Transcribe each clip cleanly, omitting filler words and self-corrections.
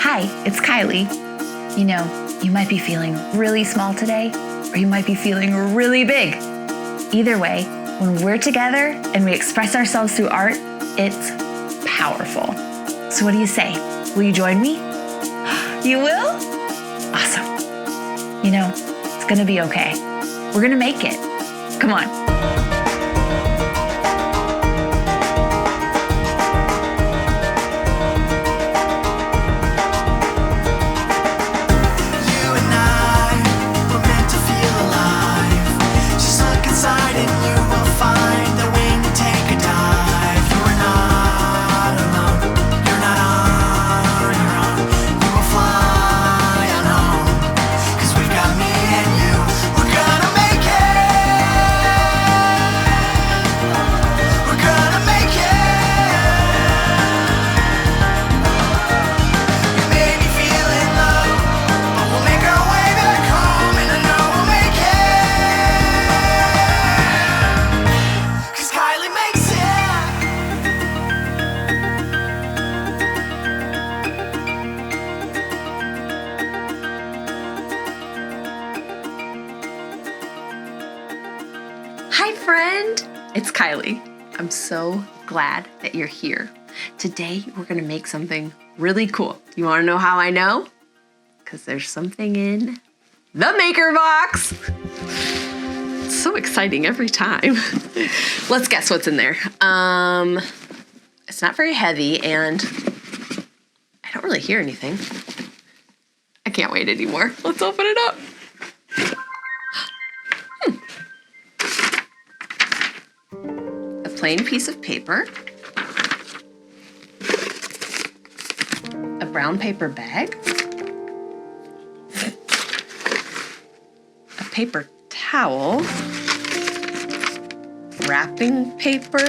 Hi, it's Kylee. You know, you might be feeling really small today, or you might be feeling really big. Either way, when we're together and we express ourselves through art, it's powerful. So what do you say? Will you join me? You will? Awesome. You know, it's gonna be okay. We're gonna make it. Come on. Hi friend, it's Kylee. I'm so glad that you're here. Today we're gonna make something really cool. You wanna know how I know? Because there's something in the maker box. It's so exciting every time. Let's guess what's in there. It's not very heavy and I don't really hear anything. I can't wait anymore. Let's open it up. Plain piece of paper, a brown paper bag, a paper towel, wrapping paper,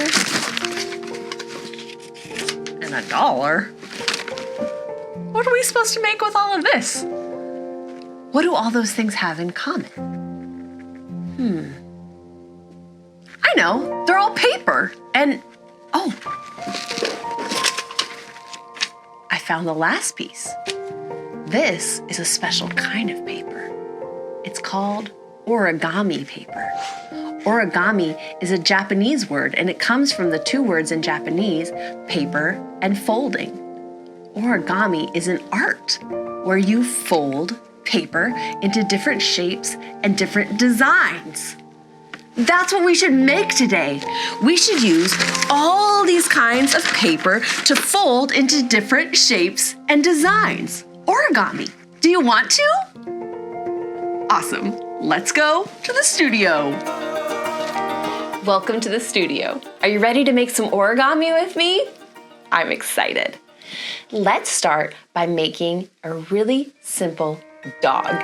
and $1. What are we supposed to make with all of this? What do all those things have in common? I know, they're all paper, and oh, I found the last piece. This is a special kind of paper. It's called origami paper. Origami is a Japanese word, and it comes from the two words in Japanese, paper and folding. Origami is an art where you fold paper into different shapes and different designs. That's what we should make today. We should use all these kinds of paper to fold into different shapes and designs. Origami. Do you want to? Awesome. Let's go to the studio. Welcome to the studio. Are you ready to make some origami with me? I'm excited. Let's start by making a really simple dog.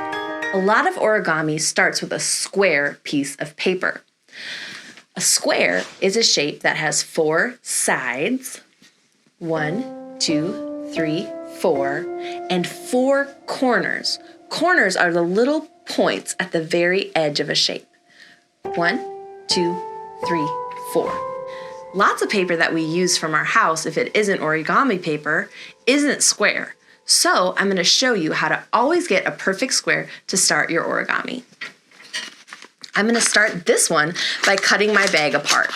A lot of origami starts with a square piece of paper. A square is a shape that has 4 sides, 1, 2, 3, 4, and 4 corners. Corners are the little points at the very edge of a shape. 1, 2, 3, 4. Lots of paper that we use from our house, if it isn't origami paper, isn't square. So I'm going to show you how to always get a perfect square to start your origami. I'm going to start this one by cutting my bag apart.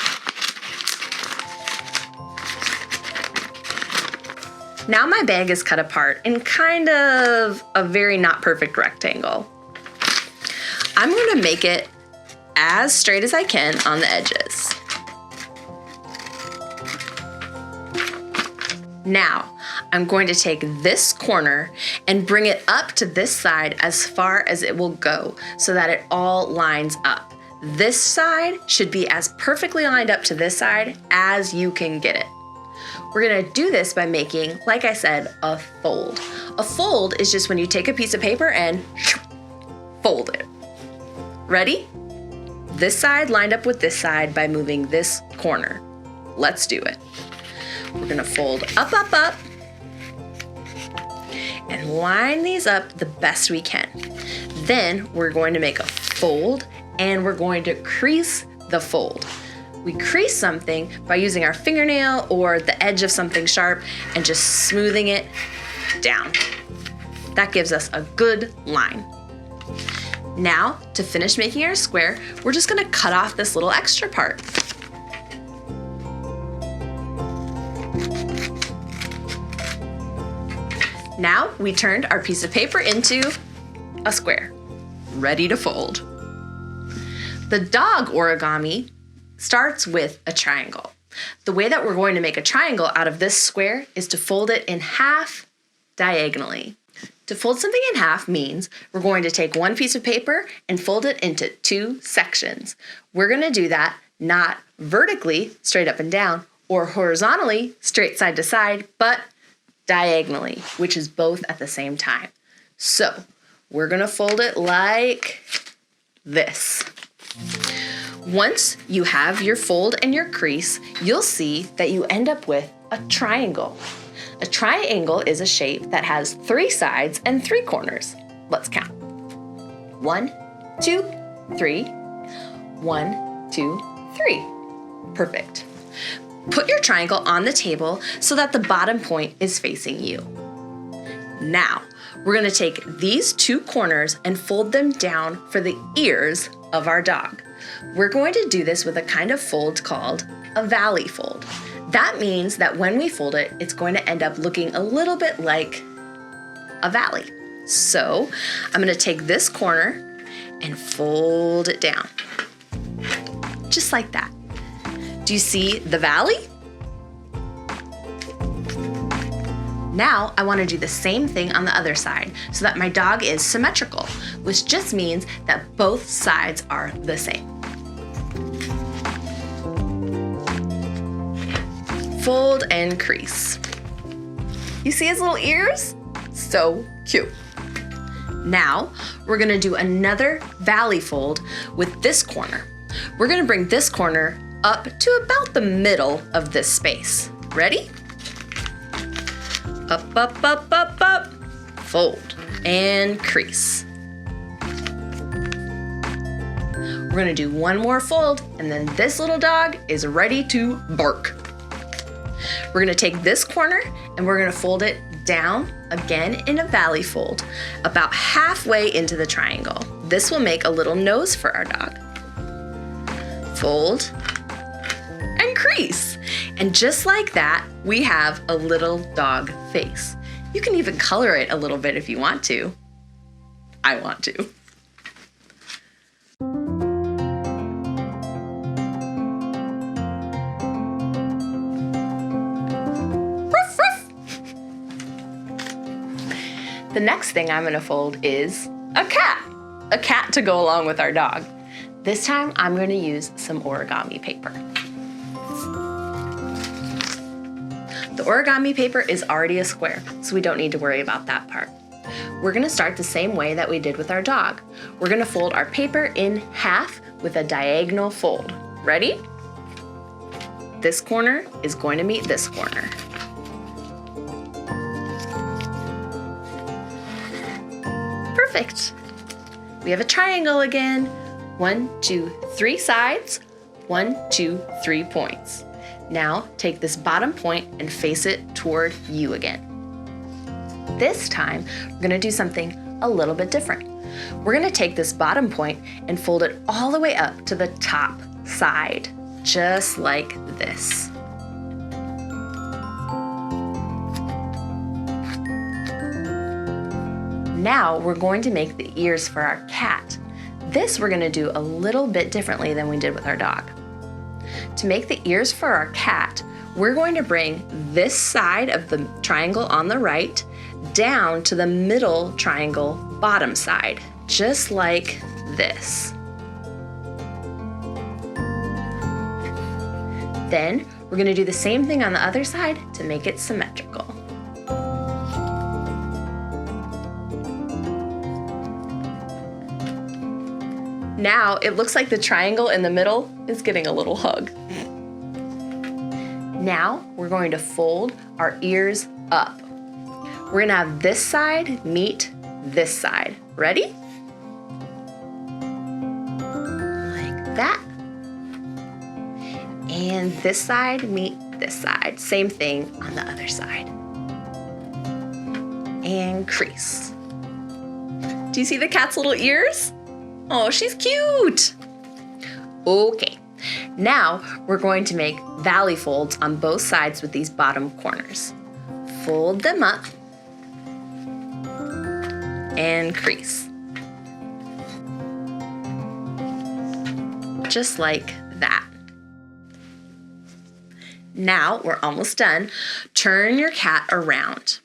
Now my bag is cut apart in kind of a very not perfect rectangle. I'm going to make it as straight as I can on the edges. Now, I'm going to take this corner and bring it up to this side as far as it will go so that it all lines up. This side should be as perfectly lined up to this side as you can get it. We're gonna do this by making, like I said, a fold. A fold is just when you take a piece of paper and fold it. Ready? This side lined up with this side by moving this corner. Let's do it. We're gonna fold up, up, up, and line these up the best we can. Then we're going to make a fold and we're going to crease the fold. We crease something by using our fingernail or the edge of something sharp and just smoothing it down. That gives us a good line. Now, to finish making our square, we're just gonna cut off this little extra part. Now, we turned our piece of paper into a square, ready to fold. The dog origami starts with a triangle. The way that we're going to make a triangle out of this square is to fold it in half diagonally. To fold something in half means we're going to take one piece of paper and fold it into two sections. We're going to do that not vertically, straight up and down, or horizontally, straight side to side, but diagonally, which is both at the same time. So we're going to fold it like this. Once you have your fold and your crease, you'll see that you end up with a triangle. A triangle is a shape that has 3 sides and 3 corners. Let's count. 1, 2, 3. 1, 2, 3. Perfect. Put your triangle on the table so that the bottom point is facing you. Now, we're going to take these 2 corners and fold them down for the ears of our dog. We're going to do this with a kind of fold called a valley fold. That means that when we fold it, it's going to end up looking a little bit like a valley. So I'm going to take this corner and fold it down, just like that. Do you see the valley? Now I want to do the same thing on the other side so that my dog is symmetrical, which just means that both sides are the same. Fold and crease. You see his little ears? So cute. Now we're going to do another valley fold with this corner. We're going to bring this corner up to about the middle of this space. Ready? Up, up, up, up, up. Fold and crease. We're going to do one more fold, and then this little dog is ready to bark. We're going to take this corner and we're going to fold it down again in a valley fold, about halfway into the triangle. This will make a little nose for our dog. Fold and crease. And just like that, we have a little dog face. You can even color it a little bit if you want to. I want to. Ruff, ruff. The next thing I'm gonna fold is a cat to go along with our dog. This time I'm gonna use some origami paper. The origami paper is already a square, so we don't need to worry about that part. We're gonna start the same way that we did with our dog. We're gonna fold our paper in half with a diagonal fold. Ready? This corner is going to meet this corner. Perfect. We have a triangle again. 1, 2, 3 sides. 1, 2, 3 points. Now take this bottom point and face it toward you again. This time, we're gonna do something a little bit different. We're gonna take this bottom point and fold it all the way up to the top side, just like this. Now we're going to make the ears for our cat. This we're gonna do a little bit differently than we did with our dog. To make the ears for our cat, we're going to bring this side of the triangle on the right down to the middle triangle bottom side, just like this. Then we're going to do the same thing on the other side to make it symmetrical. Now it looks like the triangle in the middle is getting a little hug. Now we're going to fold our ears up. We're gonna have this side meet this side. Ready? Like that. And this side meet this side. Same thing on the other side. and crease. Do you see the cat's little ears? Oh, she's cute. Okay, now we're going to make valley folds on both sides with these bottom corners. Fold them up and crease. Just like that. Now we're almost done. Turn your cat around.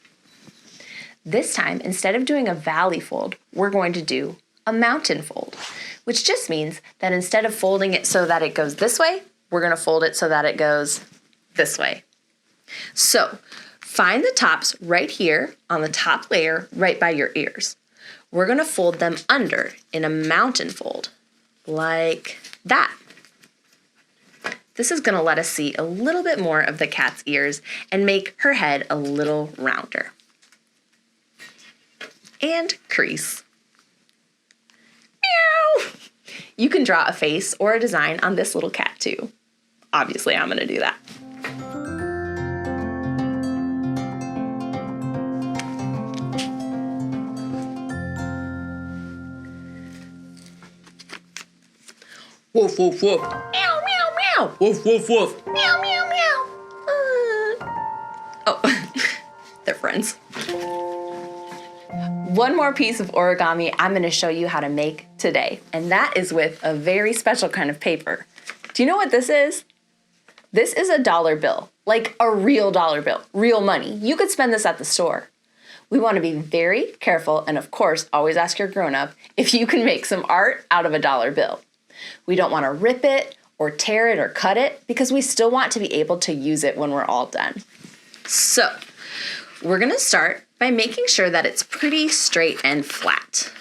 This time, instead of doing a valley fold, we're going to do a mountain fold, which just means that instead of folding it so that it goes this way, we're going to fold it so that it goes this way. So find the tops right here on the top layer, right by your ears. We're going to fold them under in a mountain fold, like that. This is going to let us see a little bit more of the cat's ears and make her head a little rounder. And crease. Meow! You can draw a face or a design on this little cat too. Obviously, I'm going to do that. Woof, woof, woof. Meow, meow, meow. Woof, woof, woof. Meow, meow, meow. Oh, they're friends. One more piece of origami I'm going to show you how to make today, and that is with a very special kind of paper. Do you know what this is? This is a dollar bill, like a real dollar bill, real money. You could spend this at the store. We want to be very careful and, of course, always ask your grown-up if you can make some art out of a dollar bill. We don't want to rip it or tear it or cut it because we still want to be able to use it when we're all done. So we're going to start by making sure that it's pretty straight and flat.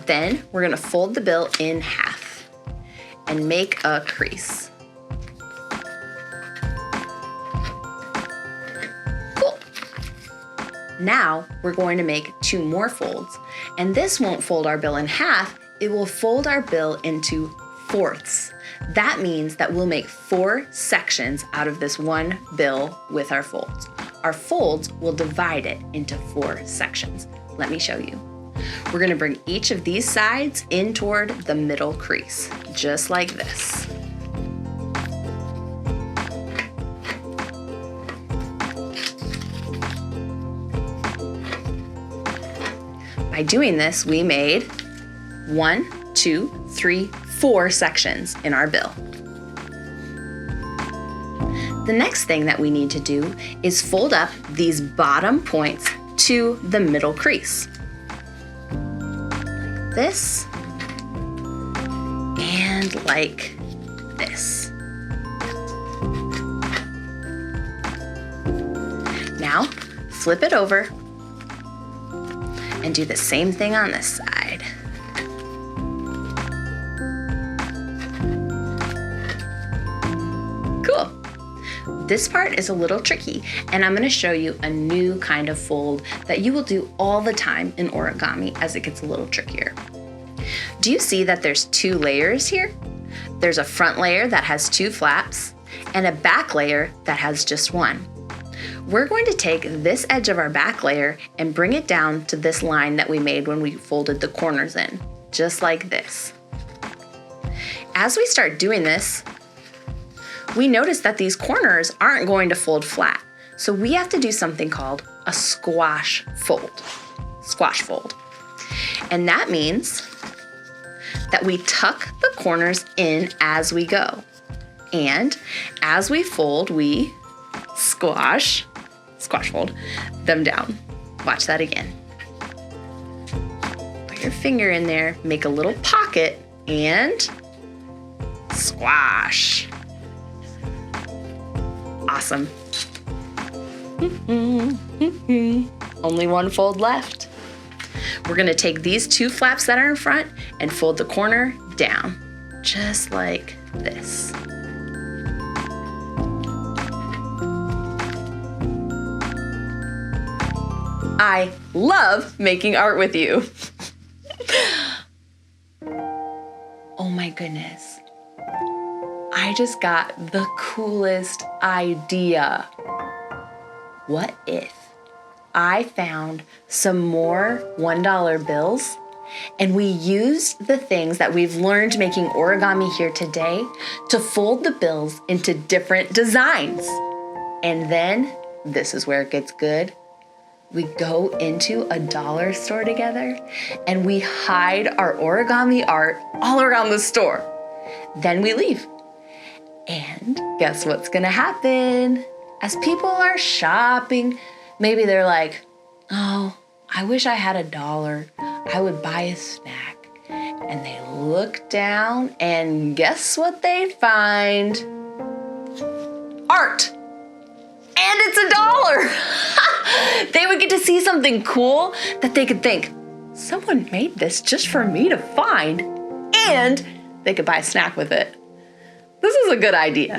Then we're going to fold the bill in half and make a crease. Cool. Now we're going to make 2 more folds, and this won't fold our bill in half, it will fold our bill into fourths. That means that we'll make 4 sections out of this one bill with our folds. Our folds will divide it into 4 sections. Let me show you. We're going to bring each of these sides in toward the middle crease, just like this. By doing this, we made 1, 2, 3, 4 sections in our bill. The next thing that we need to do is fold up these bottom points to the middle crease. Like this and like this. Now, flip it over and do the same thing on this side. Cool. This part is a little tricky, and I'm going to show you a new kind of fold that you will do all the time in origami as it gets a little trickier. Do you see that there's 2 layers here? There's a front layer that has 2 flaps and a back layer that has just 1. We're going to take this edge of our back layer and bring it down to this line that we made when we folded the corners in, just like this. As we start doing this, we notice that these corners aren't going to fold flat, so we have to do something called a squash fold. Squash fold. And that means that we tuck the corners in as we go. And as we fold, we squash fold them down. Watch that again. Put your finger in there, make a little pocket, and squash. Awesome. Only 1 fold left. We're going to take these 2 flaps that are in front and fold the corner down, just like this. I love making art with you. Oh my goodness. I just got the coolest idea. What if I found some more $1 bills and we used the things that we've learned making origami here today to fold the bills into different designs? And then, this is where it gets good, we go into a dollar store together and we hide our origami art all around the store. Then we leave. And guess what's gonna happen? As people are shopping, maybe they're like, oh, I wish I had $1. I would buy a snack. And they look down and guess what they find? Art. And it's $1. They would get to see something cool that they could think, someone made this just for me to find, and they could buy a snack with it. This is a good idea.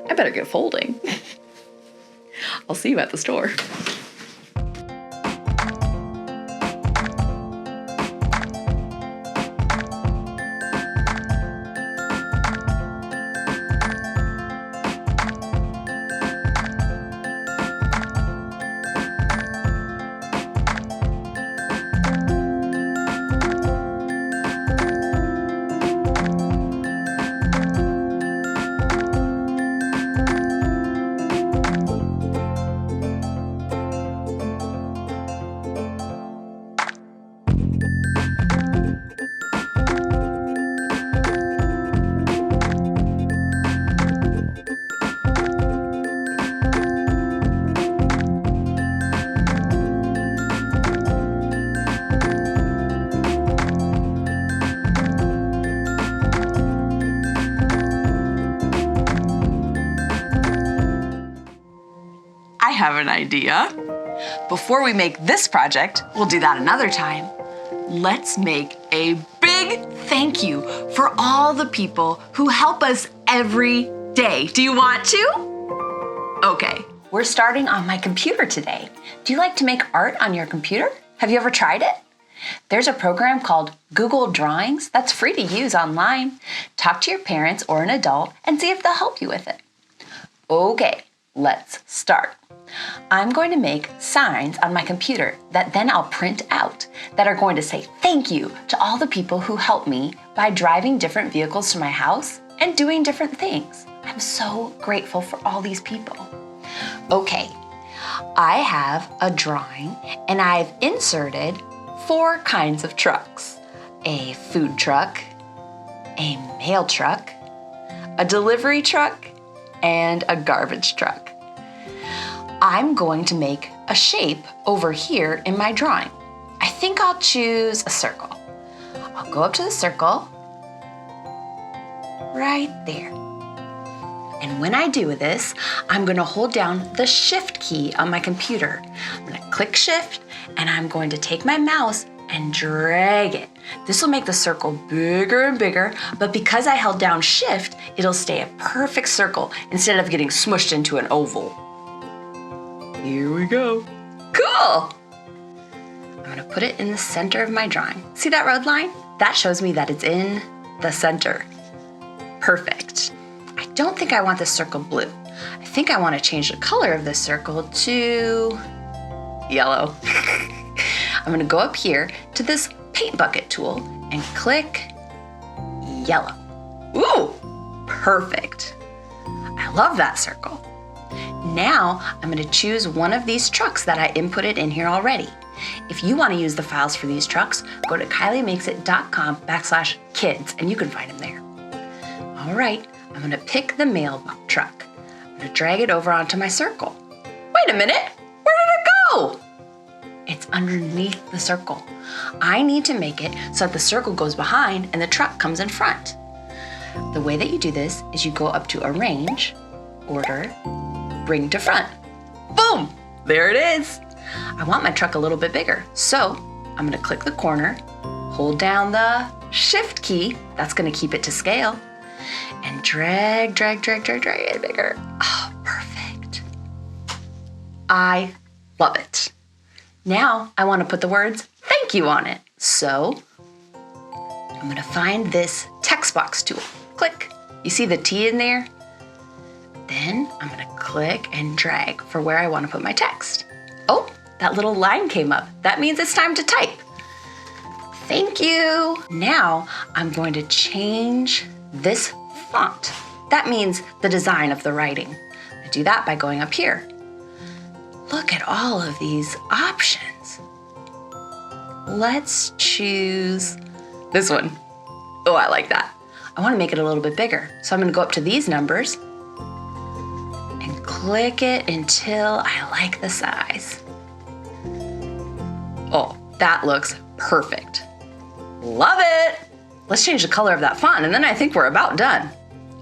I better get folding. I'll see you at the store. I have an idea. Before we make this project, we'll do that another time. Let's make a big thank you for all the people who help us every day. Do you want to? Okay, we're starting on my computer today. Do you like to make art on your computer? Have you ever tried it? There's a program called Google Drawings that's free to use online. Talk to your parents or an adult and see if they'll help you with it. Okay, let's start. I'm going to make signs on my computer that then I'll print out that are going to say thank you to all the people who helped me by driving different vehicles to my house and doing different things. I'm so grateful for all these people. Okay, I have a drawing and I've inserted 4 kinds of trucks: a food truck, a mail truck, a delivery truck, and a garbage truck. I'm going to make a shape over here in my drawing. I think I'll choose a circle. I'll go up to the circle, right there. And when I do this, I'm gonna hold down the Shift key on my computer. I'm gonna click Shift, and I'm going to take my mouse and drag it. This will make the circle bigger and bigger, but because I held down Shift, it'll stay a perfect circle instead of getting smushed into an oval. Here we go. Cool! I'm gonna put it in the center of my drawing. See that red line? That shows me that it's in the center. Perfect. I don't think I want this circle blue. I think I want to change the color of this circle to yellow. I'm gonna go up here to this paint bucket tool and click yellow. Ooh, perfect. I love that circle. Now I'm gonna choose one of these trucks that I inputted in here already. If you wanna use the files for these trucks, go to kyliemakes.com/kids and you can find them there. All right, I'm gonna pick the mail truck. I'm gonna drag it over onto my circle. Wait a minute, where did it go? It's underneath the circle. I need to make it so that the circle goes behind and the truck comes in front. The way that you do this is you go up to Arrange, Order, Bring to Front. Boom, there it is. I want my truck a little bit bigger, so I'm gonna click the corner, hold down the Shift key, that's gonna keep it to scale, and drag it bigger. Oh, perfect. I love it. Now I wanna put the words thank you on it. So I'm gonna find this text box tool. Click, You see the T in there? Then I'm gonna click and drag for where I wanna put my text. Oh, that little line came up. That means it's time to type. Thank you. Now I'm going to change this font. That means the design of the writing. I do that by going up here. Look at all of these options. Let's choose this one. Oh, I like that. I want to make it a little bit bigger. So I'm going to go up to these numbers and click it until I like the size. Oh, that looks perfect. Love it. Let's change the color of that font and then I think we're about done.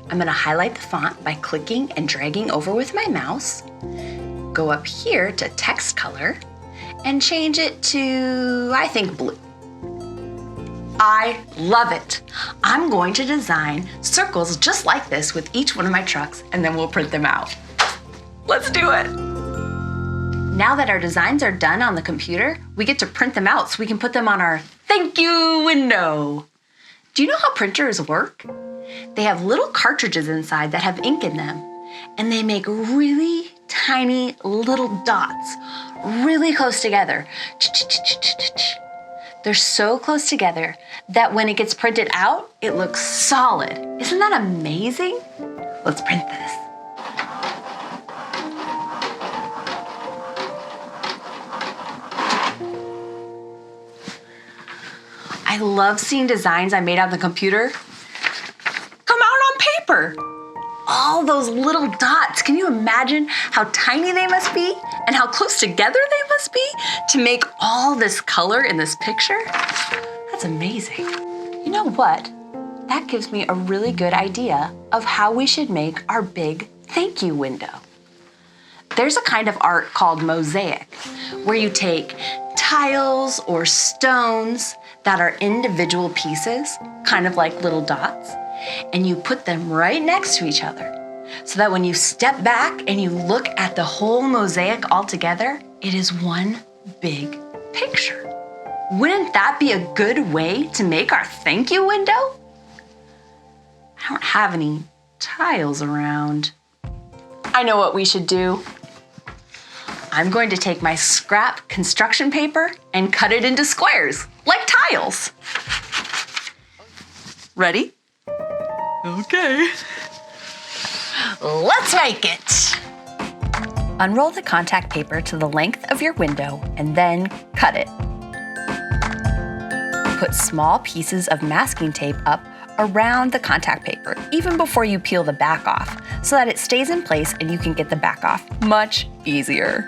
I'm going to highlight the font by clicking and dragging over with my mouse. Go up here to text color and change it to, I think, blue. I love it. I'm going to design circles just like this with each one of my trucks and then we'll print them out. Let's do it. Now that our designs are done on the computer, we get to print them out so we can put them on our thank you window. Do you know how printers work? They have little cartridges inside that have ink in them, and they make really tiny little dots really close together. They're so close together that when it gets printed out, it looks solid. Isn't that amazing? Let's print this. I love seeing designs I made on the computer come out on paper. All those little dots. Can you imagine how tiny they must be and how close together they must be to make all this color in this picture? That's amazing. You know what? That gives me a really good idea of how we should make our big thank you window. There's a kind of art called Mosaic, where you take tiles or stones that are individual pieces, kind of like little dots, and you put them right next to each other so that when you step back and you look at the whole mosaic all together, it is one big picture. Wouldn't that be a good way to make our thank you window? I don't have any tiles around. I know what we should do. I'm going to take my scrap construction paper and cut it into squares, like tiles. Ready? Okay. Let's make it. Unroll the contact paper to the length of your window and then cut it. Put small pieces of masking tape up around the contact paper, even before you peel the back off, so that it stays in place and you can get the back off much easier.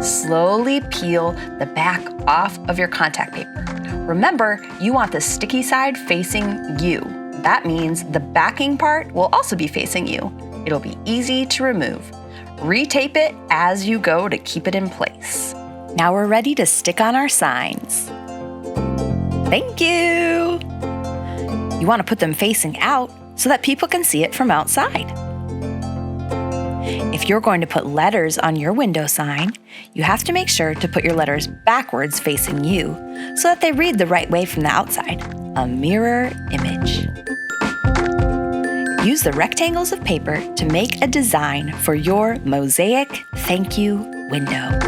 Slowly peel the back off of your contact paper. Remember, you want the sticky side facing you. That means the backing part will also be facing you. It'll be easy to remove. Retape it as you go to keep it in place. Now we're ready to stick on our signs. Thank you! You want to put them facing out so that people can see it from outside. If you're going to put letters on your window sign, you have to make sure to put your letters backwards facing you so that they read the right way from the outside, a mirror image. Use the rectangles of paper to make a design for your mosaic thank you window.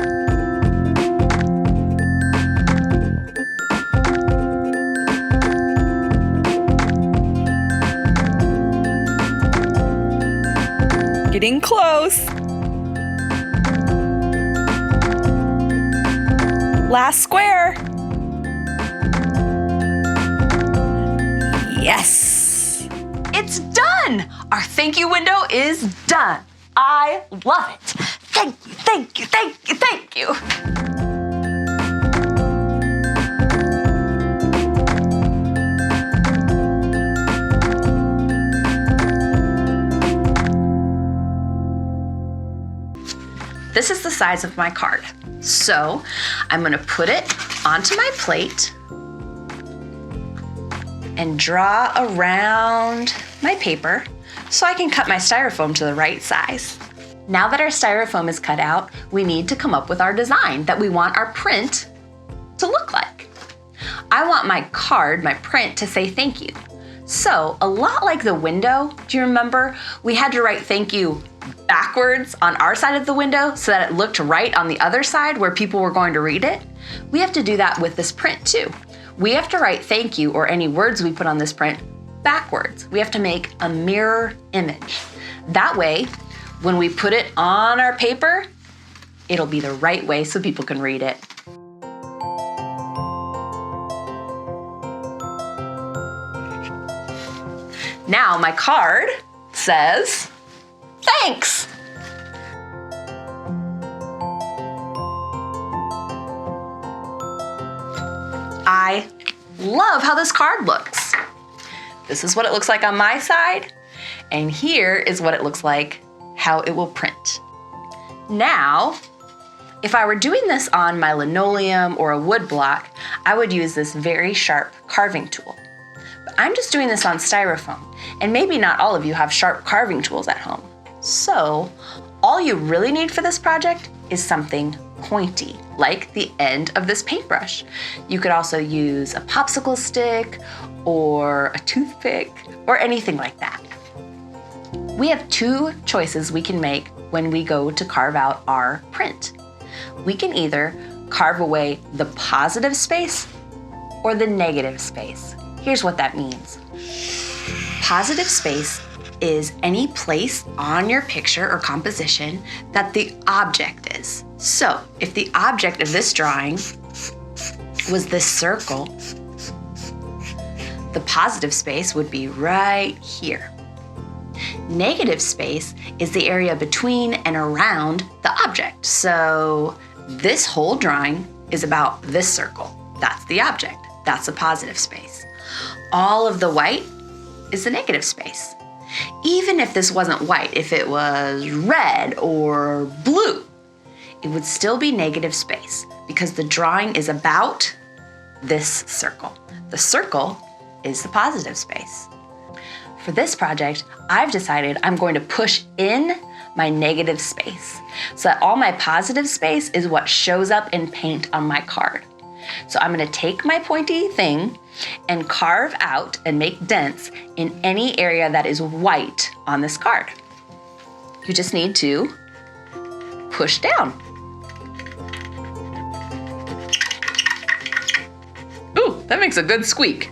Getting close. Last square. Yes. It's done. Our thank you window is done. I love it. Thank you, thank you, thank you, thank you. This is the size of my card. So I'm gonna put it onto my plate and draw around my paper so I can cut my styrofoam to the right size. Now that our styrofoam is cut out, we need to come up with our design that we want our print to look like. I want my card, my print, to say thank you. So, a lot like the window, do you remember? We had to write thank you backwards on our side of the window so that it looked right on the other side where people were going to read it. We have to do that with this print too. We have to write thank you or any words we put on this print backwards. We have to make a mirror image. That way, when we put it on our paper, it'll be the right way so people can read it. Now my card says, thanks. I love how this card looks. This is what it looks like on my side, and here is what it looks like how it will print. Now, if I were doing this on my linoleum or a wood block, I would use this very sharp carving tool. But I'm just doing this on Styrofoam, and maybe not all of you have sharp carving tools at home. So, all you really need for this project is something pointy, like the end of this paintbrush. You could also use a popsicle stick or a toothpick or anything like that. We have two choices we can make when we go to carve out our print. We can either carve away the positive space or the negative space. Here's what that means. Positive space is any place on your picture or composition that the object is. So if the object of this drawing was this circle, the positive space would be right here. Negative space is the area between and around the object. So this whole drawing is about this circle. That's the object. That's the positive space. All of the white is the negative space. Even if this wasn't white, if it was red or blue, it would still be negative space because the drawing is about this circle. The circle is the positive space. For this project, I've decided I'm going to push in my negative space so that all my positive space is what shows up in paint on my card. So I'm gonna take my pointy thing and carve out and make dents in any area that is white on this card. You just need to push down. Ooh, that makes a good squeak.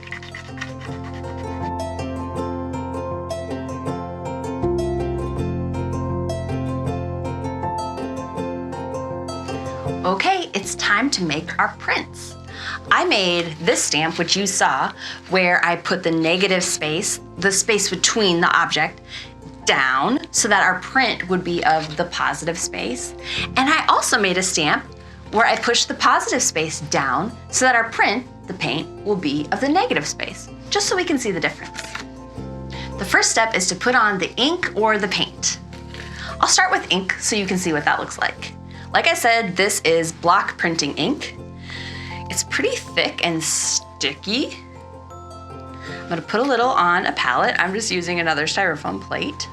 Okay, it's time to make our prints. I made this stamp, which you saw, where I put the negative space, the space between the object, down so that our print would be of the positive space. And I also made a stamp where I pushed the positive space down so that our print, the paint, will be of the negative space, just so we can see the difference. The first step is to put on the ink or the paint. I'll start with ink so you can see what that looks like. Like I said, this is block printing ink. It's pretty thick and sticky. I'm gonna put a little on a palette. I'm just using another Styrofoam plate.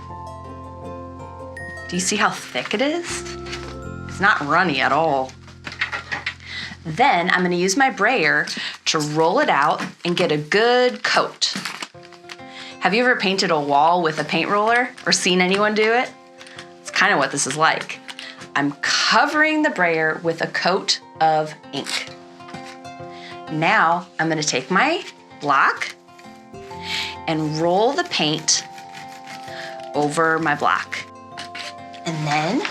Do you see how thick it is? It's not runny at all. Then I'm gonna use my brayer to roll it out and get a good coat. Have you ever painted a wall with a paint roller or seen anyone do it? It's kind of what this is like. I'm covering the brayer with a coat of ink. Now I'm gonna take my block and roll the paint over my block. And then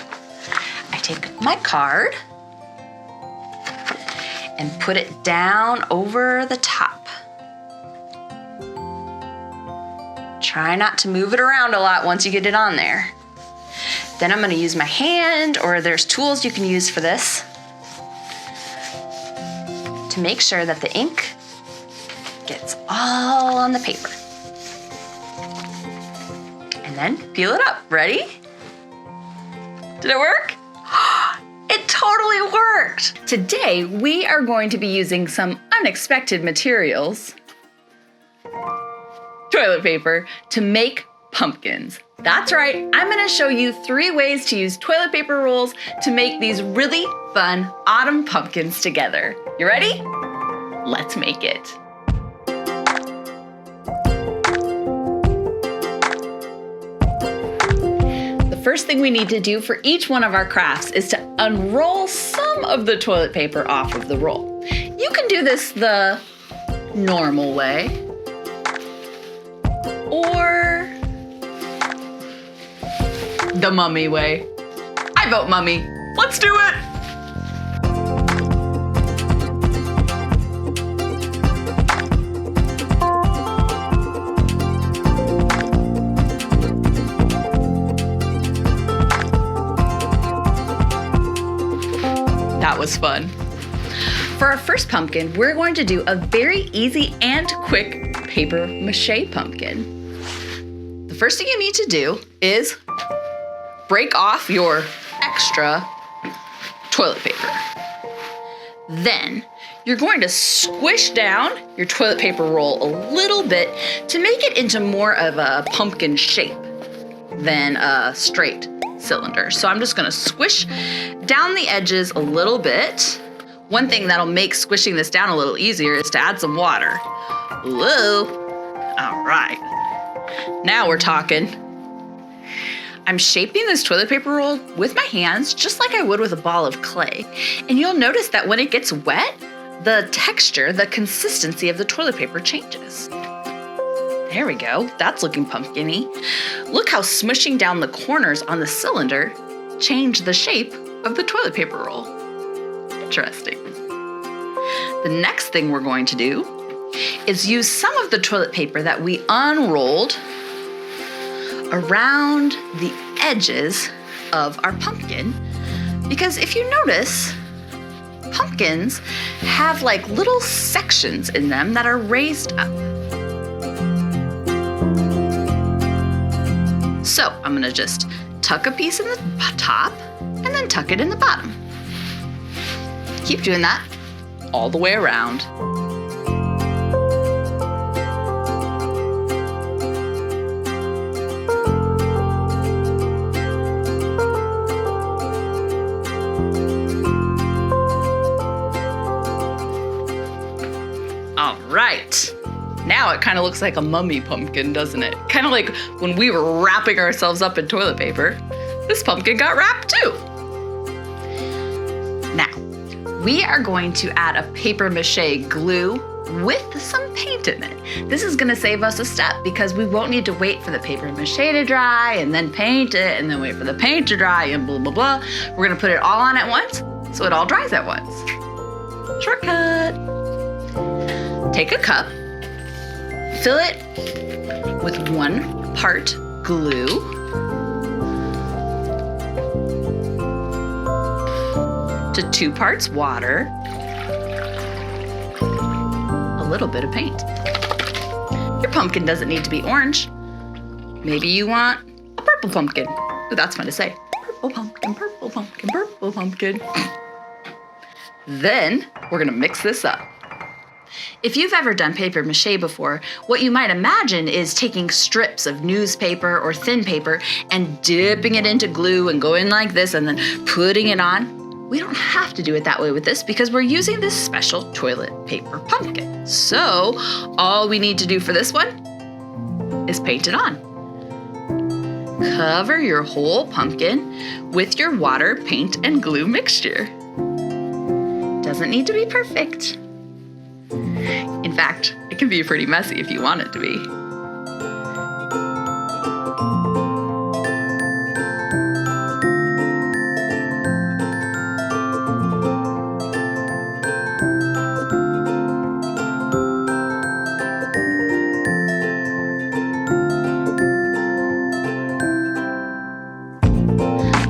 I take my card and put it down over the top. Try not to move it around a lot once you get it on there. Then I'm gonna use my hand, or there's tools you can use for this, to make sure that the ink gets all on the paper. And then peel it up. Ready? Did it work? It totally worked! Today, we are going to be using some unexpected materials, toilet paper, to make pumpkins. That's right, I'm gonna show you 3 ways to use toilet paper rolls to make these really fun autumn pumpkins together. You ready? Let's make it. first thing we need to do for each one of our crafts is to unroll some of the toilet paper off of the roll. You can do this the normal way, or the mummy way. I vote mummy. Let's do it! That was fun. For our first pumpkin, we're going to do a very easy and quick paper mache pumpkin. The first thing you need to do is break off your extra toilet paper. Then you're going to squish down your toilet paper roll a little bit to make it into more of a pumpkin shape than a straight cylinder. So I'm just gonna squish down the edges a little bit. One thing that'll make squishing this down a little easier is to add some water. Whoa, all right. Now we're talking. I'm shaping this toilet paper roll with my hands just like I would with a ball of clay. And you'll notice that when it gets wet, the texture, the consistency of the toilet paper changes. There we go, that's looking pumpkin-y. Look how smushing down the corners on the cylinder changed the shape of the toilet paper roll. Interesting. The next thing we're going to do is use some of the toilet paper that we unrolled around the edges of our pumpkin. Because if you notice, pumpkins have like little sections in them that are raised up. So I'm gonna just tuck a piece in the top and then tuck it in the bottom. Keep doing that all the way around. All right. Now it kind of looks like a mummy pumpkin, doesn't it? Kind of like when we were wrapping ourselves up in toilet paper. This pumpkin got wrapped too. Now, we are going to add a paper mache glue with some paint in it. This is gonna save us a step because we won't need to wait for the paper mache to dry and then paint it and then wait for the paint to dry and blah, blah, blah. We're gonna put it all on at once so it all dries at once. Shortcut. Take a cup. Fill it with 1 part glue, to 2 parts water, a little bit of paint. Your pumpkin doesn't need to be orange. Maybe you want a purple pumpkin. Ooh, that's fun to say. Purple pumpkin, purple pumpkin, purple pumpkin. Then we're gonna mix this up. If you've ever done paper mache before, what you might imagine is taking strips of newspaper or thin paper and dipping it into glue and going like this and then putting it on. We don't have to do it that way with this because we're using this special toilet paper pumpkin. So all we need to do for this one is paint it on. Cover your whole pumpkin with your water, paint, and glue mixture. Doesn't need to be perfect. In fact, it can be pretty messy if you want it to be.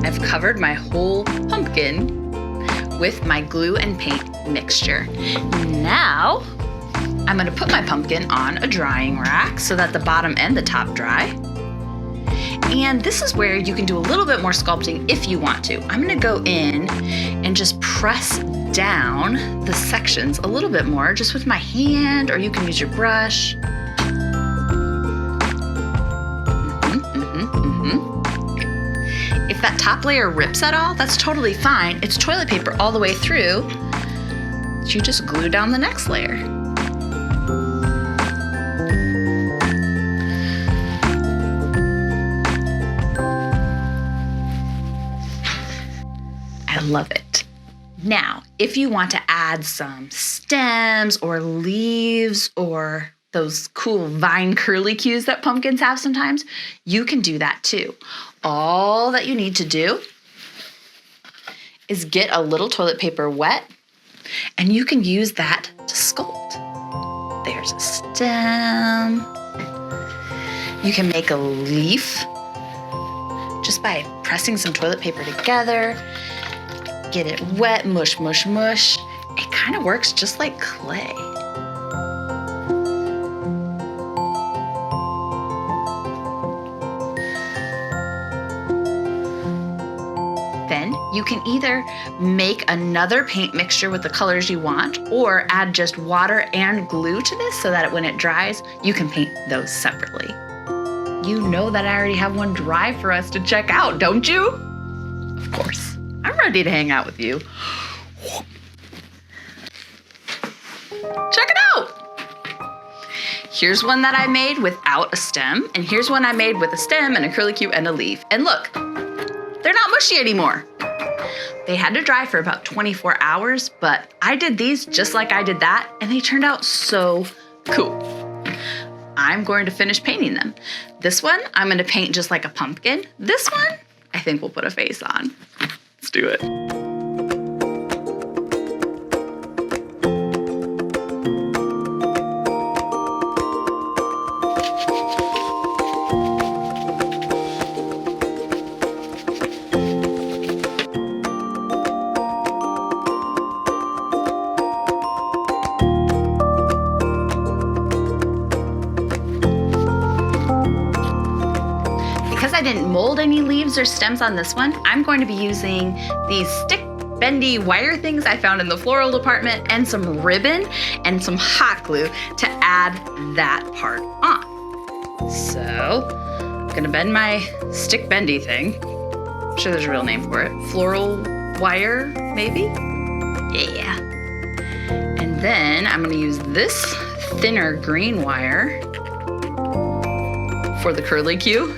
I've covered my whole pumpkin with my glue and paint mixture. Now, I'm gonna put my pumpkin on a drying rack so that the bottom and the top dry. And this is where you can do a little bit more sculpting if you want to. I'm gonna go in and just press down the sections a little bit more just with my hand, or you can use your brush. If that top layer rips at all, that's totally fine. It's toilet paper all the way through. So you just glue down the next layer. I love it. Now, if you want to add some stems or leaves or those cool vine curlicues that pumpkins have sometimes, you can do that too. All that you need to do is get a little toilet paper wet, and you can use that to sculpt. There's a stem. You can make a leaf just by pressing some toilet paper together. Get it wet, mush, mush, mush. It kind of works just like clay. Then you can either make another paint mixture with the colors you want or add just water and glue to this so that when it dries, you can paint those separately. You know that I already have one dry for us to check out, don't you? Of course. I'm ready to hang out with you. Check it out! Here's one that I made without a stem, and here's one I made with a stem and a curlicue and a leaf. And look, they're not mushy anymore. They had to dry for about 24 hours, but I did these just like I did that, and they turned out so cool. I'm going to finish painting them. This one, I'm going to paint just like a pumpkin. This one, I think we'll put a face on. Let's do it. Because I didn't mold any leaves or stems on this one, I'm going to be using these stick bendy wire things I found in the floral department and some ribbon and some hot glue to add that part on. So I'm gonna bend my stick bendy thing. I'm sure there's a real name for it. Floral wire, maybe? Yeah. And then I'm gonna use this thinner green wire for the curlicue.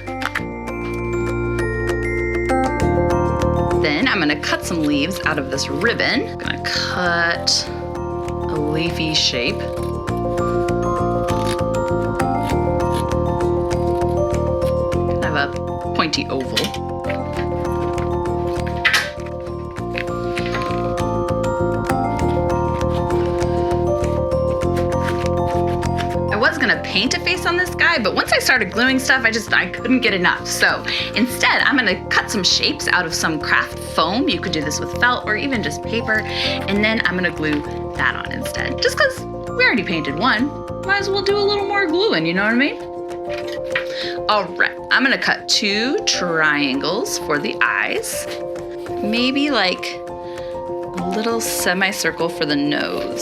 Then I'm gonna cut some leaves out of this ribbon. I'm gonna cut a leafy shape. Kind of a pointy oval. I was gonna paint a face on this guy, but once I started gluing stuff, I couldn't get enough. So instead, I'm gonna cut some shapes out of some craft foam. You could do this with felt or even just paper. And then I'm gonna glue that on instead. Just cause we already painted one, might as well do a little more gluing, you know what I mean? All right, I'm gonna cut 2 triangles for the eyes. Maybe like a little semicircle for the nose.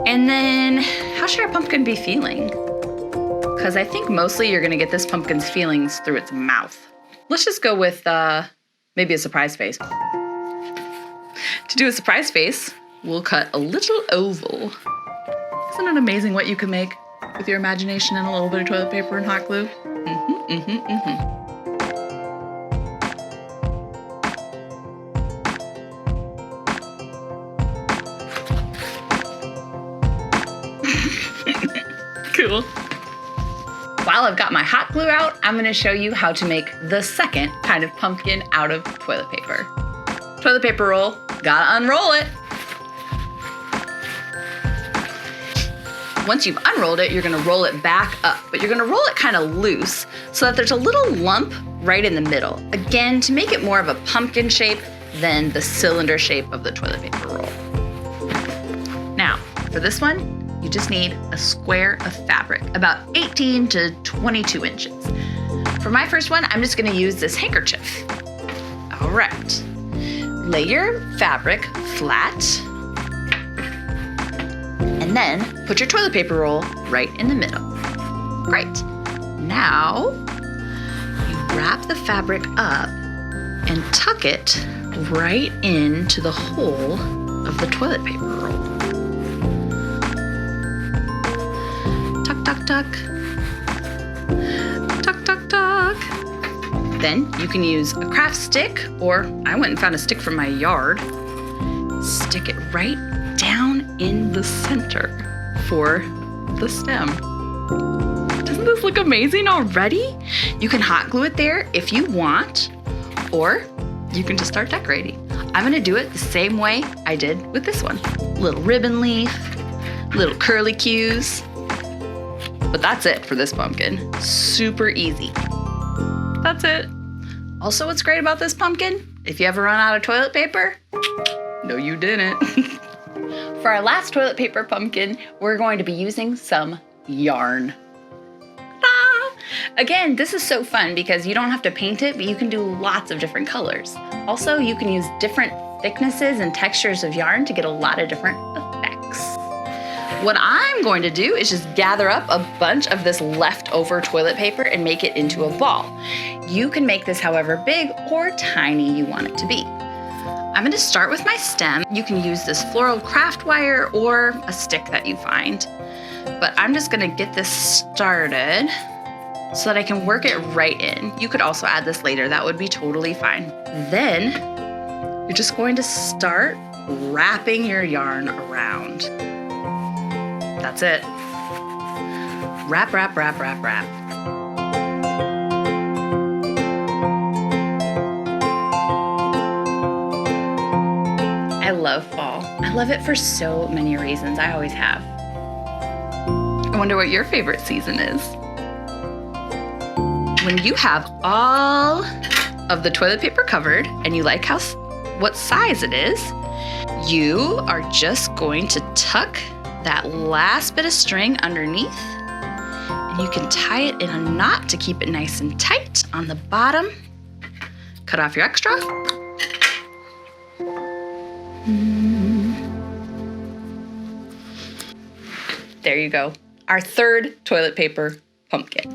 And then, how should our pumpkin be feeling? Because I think mostly you're gonna get this pumpkin's feelings through its mouth. Let's just go with maybe a surprise face. To do a surprise face, we'll cut a little oval. Isn't it amazing what you can make with your imagination and a little bit of toilet paper and hot glue? Cool. While I've got my hot glue out, I'm gonna show you how to make the second kind of pumpkin out of toilet paper. Toilet paper roll, gotta unroll it. Once you've unrolled it, you're gonna roll it back up, but you're gonna roll it kind of loose so that there's a little lump right in the middle. Again, to make it more of a pumpkin shape than the cylinder shape of the toilet paper roll. Now, for this one, you just need a square of fabric, about 18 to 22 inches. For my first one, I'm just gonna use this handkerchief. All right, lay your fabric flat, and then put your toilet paper roll right in the middle. Great. Now, you wrap the fabric up and tuck it right into the hole of the toilet paper roll. Tuck, tuck, tuck. Tuck, tuck, tuck. Then you can use a craft stick, or I went and found a stick from my yard. Stick it right down in the center for the stem. Doesn't this look amazing already? You can hot glue it there if you want, or you can just start decorating. I'm gonna do it the same way I did with this one. Little ribbon leaf, little curly cues. But that's it for this pumpkin. Super easy. That's it. Also, what's great about this pumpkin, if you ever run out of toilet paper, no you didn't. For our last toilet paper pumpkin, we're going to be using some yarn. Ta-da! Again, this is so fun because you don't have to paint it, but you can do lots of different colors. Also, you can use different thicknesses and textures of yarn to get a lot of different effects. What I'm going to do is just gather up a bunch of this leftover toilet paper and make it into a ball. You can make this however big or tiny you want it to be. I'm going to start with my stem. You can use this floral craft wire or a stick that you find. But I'm just going to get this started so that I can work it right in. You could also add this later. That would be totally fine. Then you're just going to start wrapping your yarn around. That's it. Wrap, wrap, wrap, wrap, wrap. I love fall. I love it for so many reasons. I always have. I wonder what your favorite season is. When you have all of the toilet paper covered and you like what size it is, you are just going to tuck that last bit of string underneath, and you can tie it in a knot to keep it nice and tight on the bottom. Cut off your extra. There you go. Our third toilet paper pumpkin.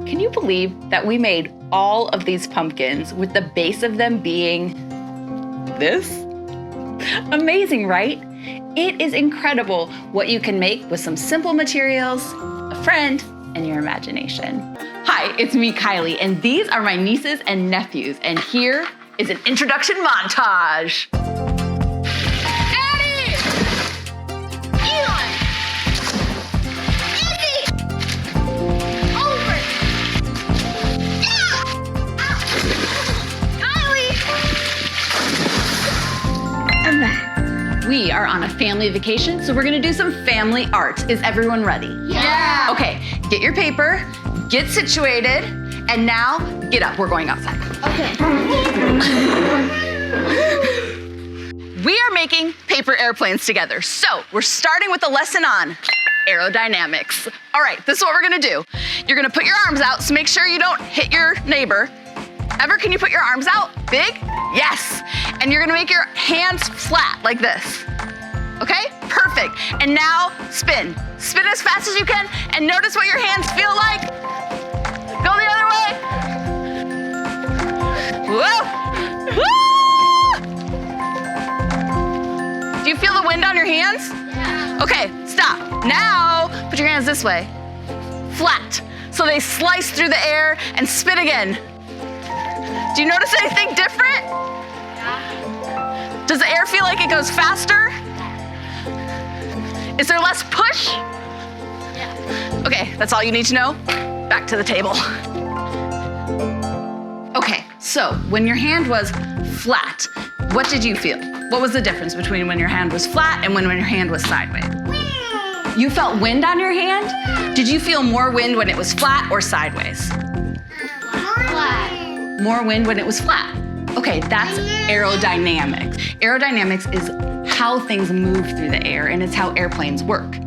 Can you believe that we made all of these pumpkins with the base of them being this? Amazing, right? It is incredible what you can make with some simple materials, a friend, and your imagination. Hi, it's me, Kylie, and these are my nieces and nephews, and here is an introduction montage. Eddie! Eli! Izzy! Over! Kylie! We are on a family vacation, so we're gonna do some family art. Is everyone ready? Yeah! Okay, get your paper, get situated, and now get up, we're going outside. Okay. We are making paper airplanes together. So we're starting with a lesson on aerodynamics. All right, this is what we're gonna do. You're gonna put your arms out, so make sure you don't hit your neighbor. Ever, can you put your arms out? Big? Yes. And you're gonna make your hands flat like this. Okay, perfect. And now spin. Spin as fast as you can and notice what your hands feel like. Go the other way. Whoa. Woo! Do you feel the wind on your hands? Yeah. Okay, stop. Now, put your hands this way. Flat. So they slice through the air and spin again. Do you notice anything different? Does the air feel like it goes faster? Is there less push? Yeah. Okay, that's all you need to know. Back to the table. Okay, so when your hand was flat, what did you feel? What was the difference between when your hand was flat and when your hand was sideways? You felt wind on your hand? Did you feel more wind when it was flat or sideways? Flat. More wind when it was flat. Okay, that's aerodynamics. Aerodynamics is how things move through the air, and it's how airplanes work.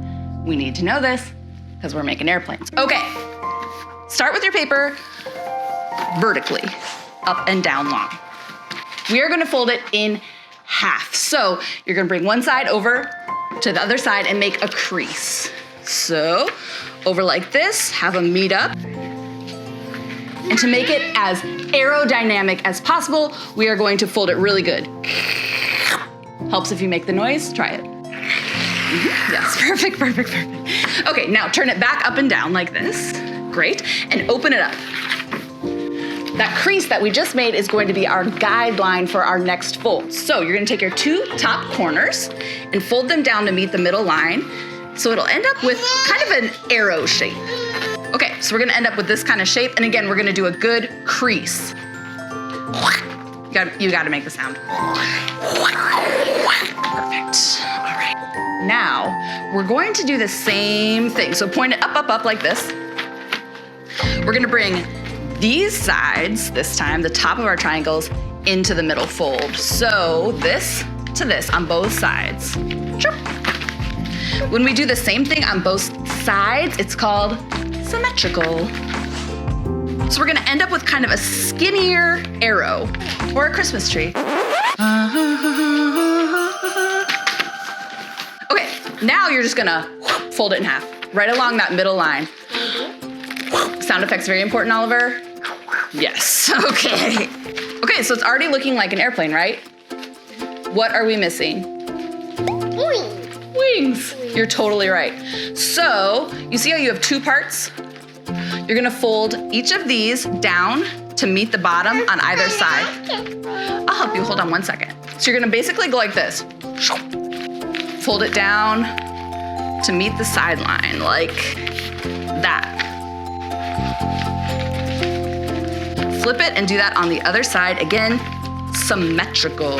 We need to know this because we're making airplanes. Okay, start with your paper vertically, up and down long. We are gonna fold it in half. So you're gonna bring one side over to the other side and make a crease. So over like this, have them meet up. And to make it as aerodynamic as possible, we are going to fold it really good. Helps if you make the noise, try it. Yes, perfect, perfect, perfect. Okay, now turn it back up and down like this. Great, and open it up. That crease that we just made is going to be our guideline for our next fold. So you're gonna take your 2 top corners and fold them down to meet the middle line. So it'll end up with kind of an arrow shape. Okay, so we're gonna end up with this kind of shape. And again, we're gonna do a good crease. You gotta make the sound. Perfect, all right. Now, we're going to do the same thing. So point it up, up, up like this. We're gonna bring these sides, this time, the top of our triangles, into the middle fold. So this to this on both sides. Sure. When we do the same thing on both sides, it's called symmetrical. So we're gonna end up with kind of a skinnier arrow or a Christmas tree. Okay, now you're just gonna fold it in half, right along that middle line. Sound effects very important, Oliver? Yes, okay. Okay, so it's already looking like an airplane, right? What are we missing? Wings. You're totally right. So, you see how you have 2 parts? You're gonna fold each of these down to meet the bottom on either side. I'll help you, hold on 1 second. So you're gonna basically go like this. Fold it down to meet the sideline, like that. Flip it and do that on the other side. Again, symmetrical.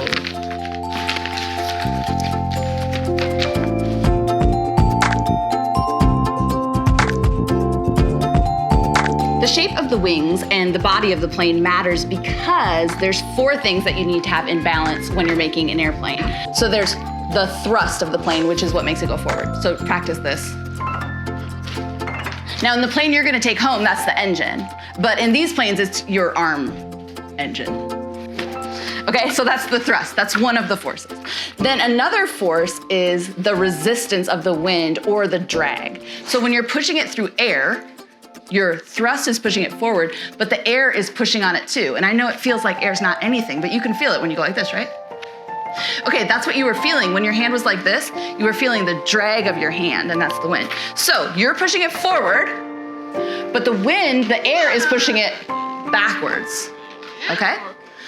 The shape of the wings and the body of the plane matters because there's 4 things that you need to have in balance when you're making an airplane. So there's the thrust of the plane, which is what makes it go forward. So practice this. Now in the plane you're gonna take home, that's the engine. But in these planes, it's your arm engine. Okay, so that's the thrust. That's one of the forces. Then another force is the resistance of the wind or the drag. So when you're pushing it through air, your thrust is pushing it forward, but the air is pushing on it too. And I know it feels like air's not anything, but you can feel it when you go like this, right? Okay, that's what you were feeling. When your hand was like this, you were feeling the drag of your hand, and that's the wind. So you're pushing it forward, but the wind, the air is pushing it backwards, okay?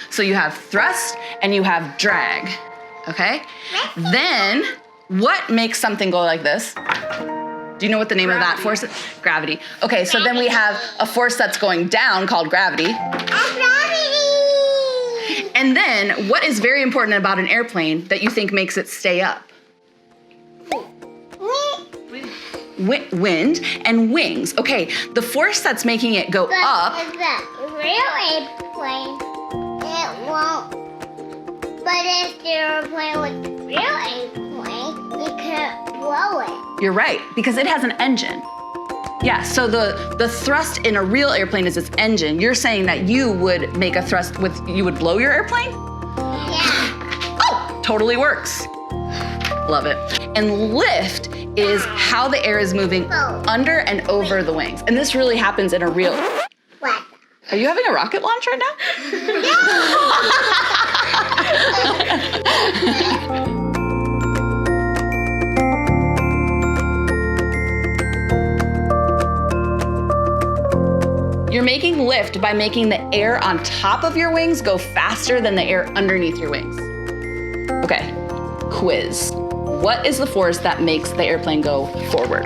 So you have thrust and you have drag, okay? Then what makes something go like this? Do you know what the name of that force is? Gravity. Okay, so then we have a force that's going down called gravity. And then what is very important about an airplane that you think makes it stay up? Wind and wings. Okay, the force that's making it go up. The real airplane, it won't. But if you're playing with the real airplane, you can't blow it. You're right, because it has an engine. Yeah, so the thrust in a real airplane is its engine. You're saying that you would make a thrust with, you would blow your airplane? Yeah. Oh, totally works. Love it. And lift is how the air is moving under and over the wings. And this really happens in a real... What? Are you having a rocket launch right now? You're making lift by making the air on top of your wings go faster than the air underneath your wings. Okay, quiz. What is the force that makes the airplane go forward?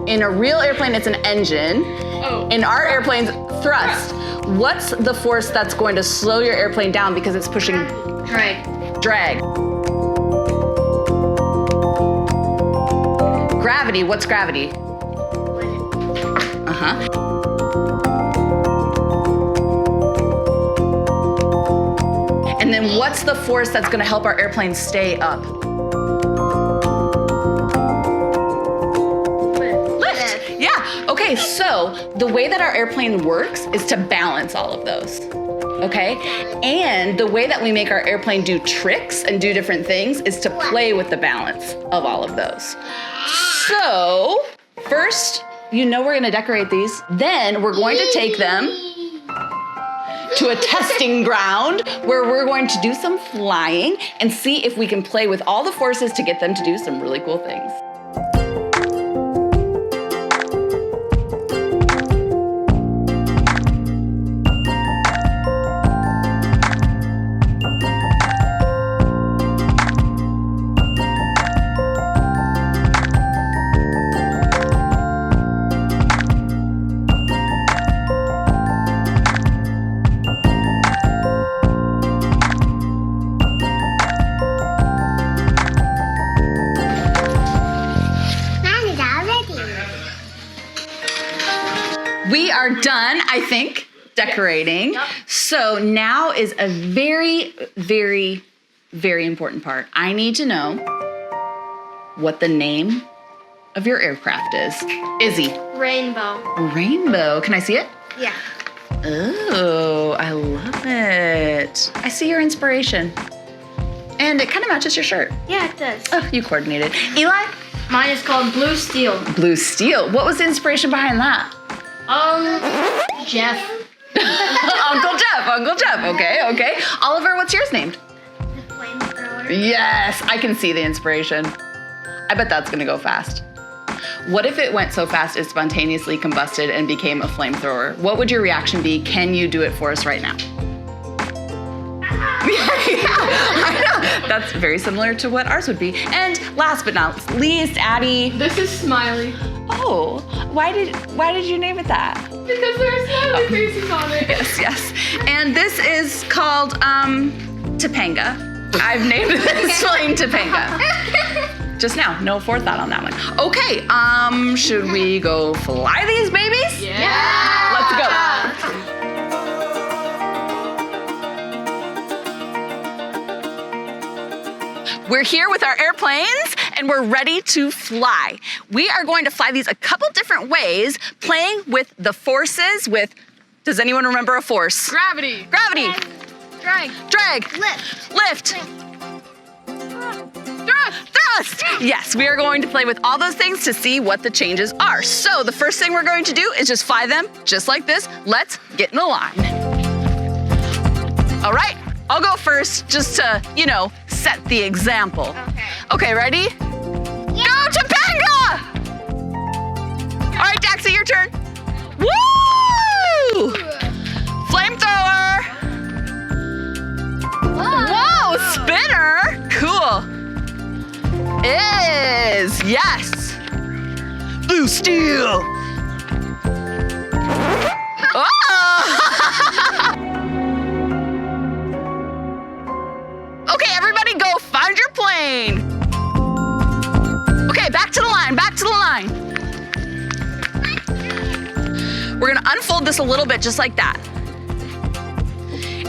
In a real airplane, it's an engine. Oh. In our airplane's thrust. What's the force that's going to slow your airplane down because it's pushing Drag. drag? Gravity, what's gravity? Uh-huh. And then what's the force that's gonna help our airplane stay up? Lift. Yeah, okay, so the way that our airplane works is to balance all of those, okay? And the way that we make our airplane do tricks and do different things is to play with the balance of all of those. So, first, you know we're gonna decorate these. Then we're going to take them to a testing ground where we're going to do some flying and see if we can play with all the forces to get them to do some really cool things. We are done, I think, decorating. Yep. So now is a very, very, very important part. I need to know what the name of your aircraft is. Izzy. Rainbow. Rainbow. Can I see it? Yeah. Oh, I love it. I see your inspiration. And it kind of matches your shirt. Yeah, it does. Oh, you coordinated. Eli? Mine is called Blue Steel. Blue Steel. What was the inspiration behind that? Jeff. Uncle Jeff. Okay. Oliver, what's yours named? The flamethrower. Yes, I can see the inspiration. I bet that's gonna go fast. What if it went so fast it spontaneously combusted and became a flamethrower? What would your reaction be? Can you do it for us right now? I know. That's very similar to what ours would be. And last but not least, Addie. This is Smiley. Oh, why did you name it that? Because there are smiley faces on it. Yes. And this is called Topanga. I've named this plane Topanga. Just now, no forethought on that one. Okay, should we go fly these babies? Yeah. Let's go. We're here with our airplanes and we're ready to fly. We are going to fly these a couple different ways, playing with the forces with, does anyone remember a force? Gravity. Gravity. Drag. Lift. Thrust. Yes, we are going to play with all those things to see what the changes are. So the first thing we're going to do is just fly them just like this. Let's get in the line. All right, I'll go first just to, set the example. Okay, ready? Yeah. Go Topanga! All right, Daxie, your turn. Woo! Flamethrower. Whoa, spinner. Cool. Is, yes. Blue Steel. Oh! Okay, everybody go find your plane. Okay, back to the line. We're gonna unfold this a little bit just like that.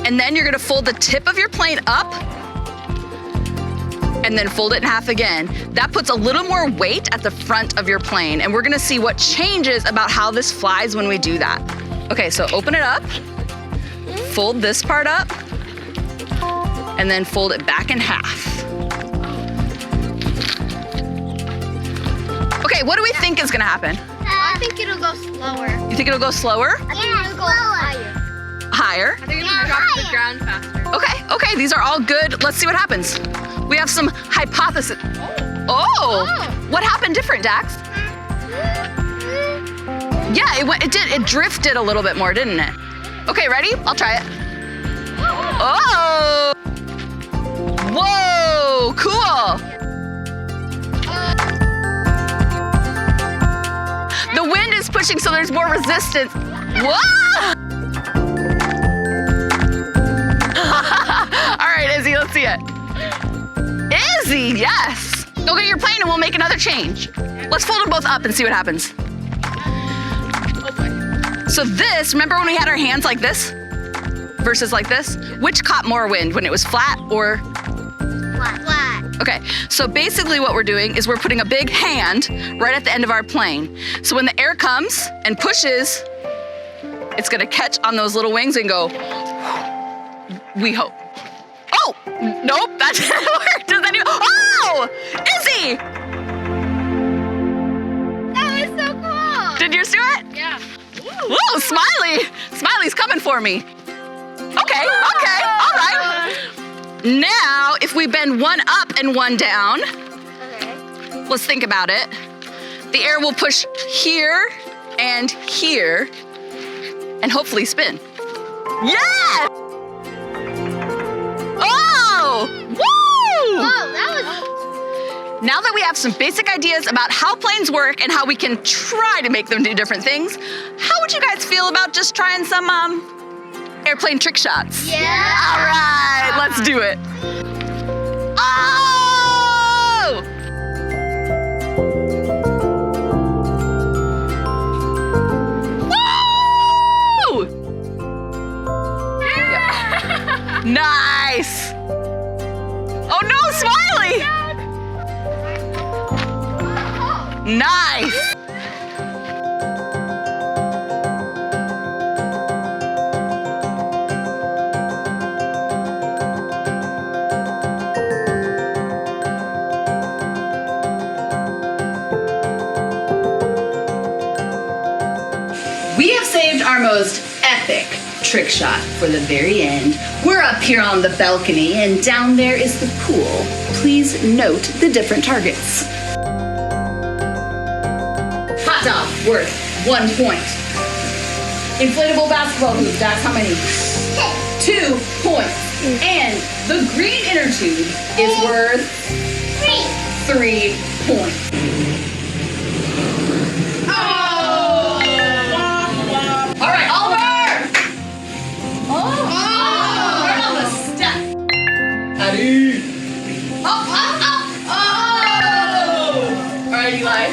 And then you're gonna fold the tip of your plane up and then fold it in half again. That puts a little more weight at the front of your plane, and we're gonna see what changes about how this flies when we do that. Okay, so open it up, fold this part up, and then fold it back in half. Okay, what do we think is gonna happen? I think it'll go slower. You think it'll go slower? I think it'll go higher. Higher? I think it's gonna drop to the ground faster. Okay, these are all good. Let's see what happens. We have some hypothesis. Oh! What happened different, Dax? Yeah, it drifted a little bit more, didn't it? Okay, ready? I'll try it. Oh! Whoa, cool. The wind is pushing, so there's more resistance. Whoa! All right, Izzy, let's see it. Izzy, yes. Go get your plane and we'll make another change. Let's fold them both up and see what happens. So this, remember when we had our hands like this versus like this? Which caught more wind, when it was flat or? Flat. Okay, so basically what we're doing is we're putting a big hand right at the end of our plane. So when the air comes and pushes, it's gonna catch on those little wings and go, we hope. Oh, nope, that didn't work. Does that oh, Izzy! That was so cool. Did yours do it? Yeah. Whoa, Smiley! Smiley's coming for me. Okay, all right. Now, if we bend one up and one down, let's think about it. The air will push here and here and hopefully spin. Yeah! Oh! Woo! Whoa, that was... Now that we have some basic ideas about how planes work and how we can try to make them do different things, how would you guys feel about just trying some airplane trick shots? Yeah! All right, let's do it. Oh! Woo! Nice! Oh no, Smiley! Nice! We have saved our most epic trick shot for the very end. We're up here on the balcony and down there is the pool. Please note the different targets. Hot dog worth 1 point. Inflatable basketball hoop, that's how many? 2 points. And the green inner tube is worth 3 points. All right, Oliver! Oh! Right on the step. Addy! Oh! All right, Eli.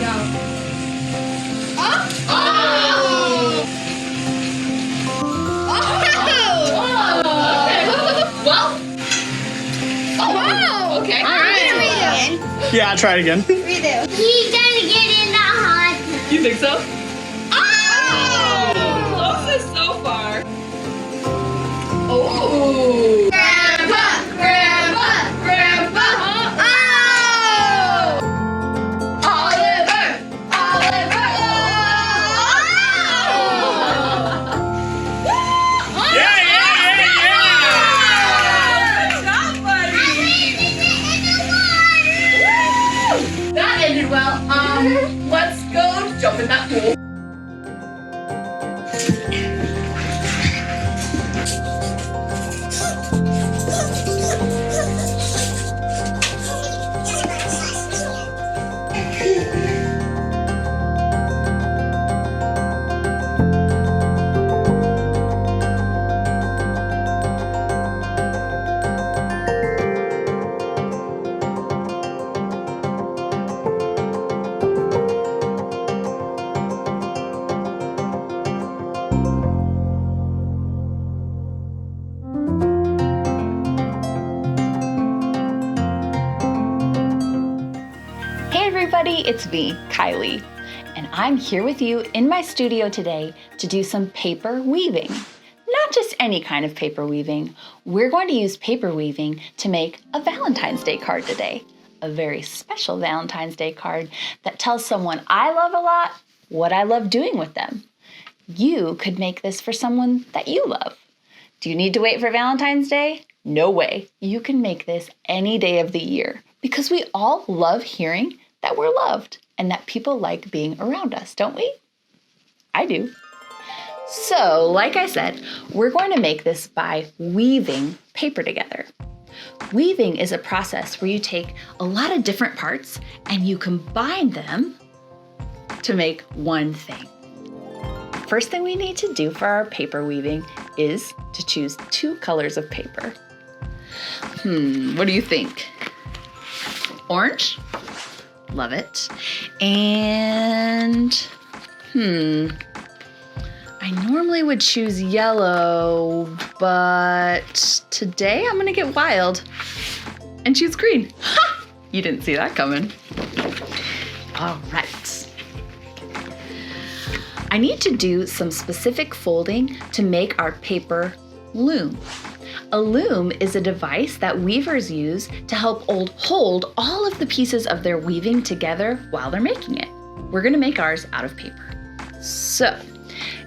Go. Oh! Well. Oh, wow. Okay. All right. Yeah, try it again. He's gonna get in the hot tub. You think so? Closest so far. Oh! Grandpa! Grandpa! Grandpa! Oh! Oliver! Oliver! Oh! Yeah! Good job, buddy! That ended well. Let's go jump in that pool. Hey everybody, it's me, Kylee, and I'm here with you in my studio today to do some paper weaving. Not just any kind of paper weaving. We're going to use paper weaving to make a Valentine's Day card today. A very special Valentine's Day card that tells someone I love a lot what I love doing with them. You could make this for someone that you love. Do you need to wait for Valentine's Day? No way. You can make this any day of the year because we all love hearing that we're loved and that people like being around us, don't we? I do. So, like I said, we're going to make this by weaving paper together. Weaving is a process where you take a lot of different parts and you combine them to make one thing. First thing we need to do for our paper weaving is to choose 2 colors of paper. What do you think? Orange? Love it. And, I normally would choose yellow, but today I'm gonna get wild and choose green. Ha! You didn't see that coming. All right. I need to do some specific folding to make our paper loom. A loom is a device that weavers use to help hold all of the pieces of their weaving together while they're making it. We're gonna make ours out of paper. So,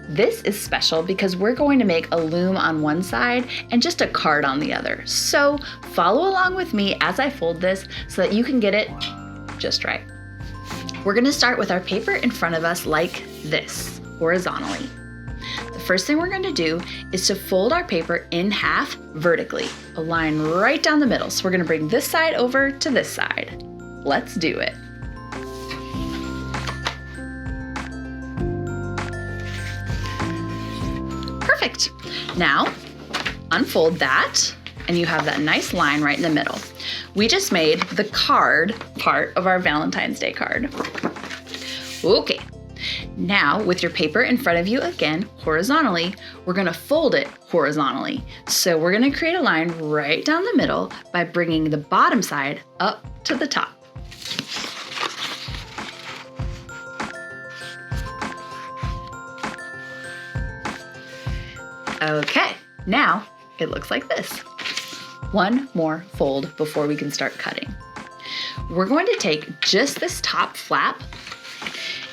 this is special because we're going to make a loom on one side and just a card on the other. So, follow along with me as I fold this so that you can get it just right. We're gonna start with our paper in front of us like this, horizontally. The first thing we're going to do is to fold our paper in half vertically, a line right down the middle. So we're going to bring this side over to this side. Let's do it. Perfect. Now, unfold that, and you have that nice line right in the middle. We just made the card part of our Valentine's Day card. Okay. Now, with your paper in front of you again, horizontally, we're gonna fold it horizontally. So we're gonna create a line right down the middle by bringing the bottom side up to the top. Okay, now it looks like this. One more fold before we can start cutting. We're going to take just this top flap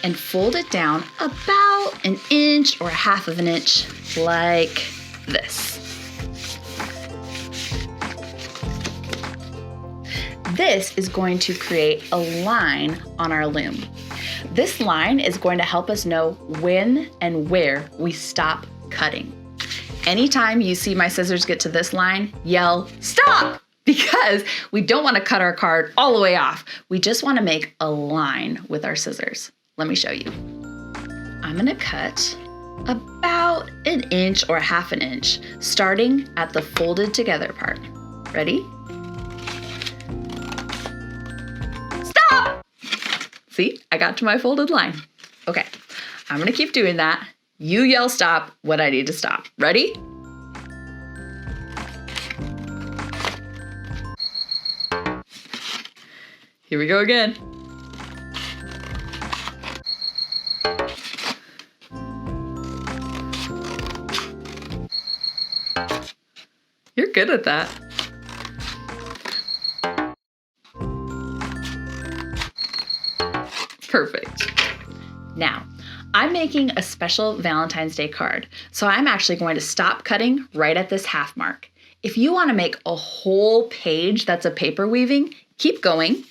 and fold it down about 1 inch or 1/2 inch like this. This is going to create a line on our loom. This line is going to help us know when and where we stop cutting. Anytime you see my scissors get to this line, yell, "Stop!" Because we don't want to cut our card all the way off. We just want to make a line with our scissors. Let me show you. I'm gonna cut about 1 inch or 1/2 inch, starting at the folded together part. Ready? Stop! See, I got to my folded line. Okay, I'm gonna keep doing that. You yell stop when I need to stop. Ready? Here we go again. You're good at that. Perfect. Now, I'm making a special Valentine's Day card, so I'm actually going to stop cutting right at this half mark. If you want to make a whole page that's a paper weaving, keep going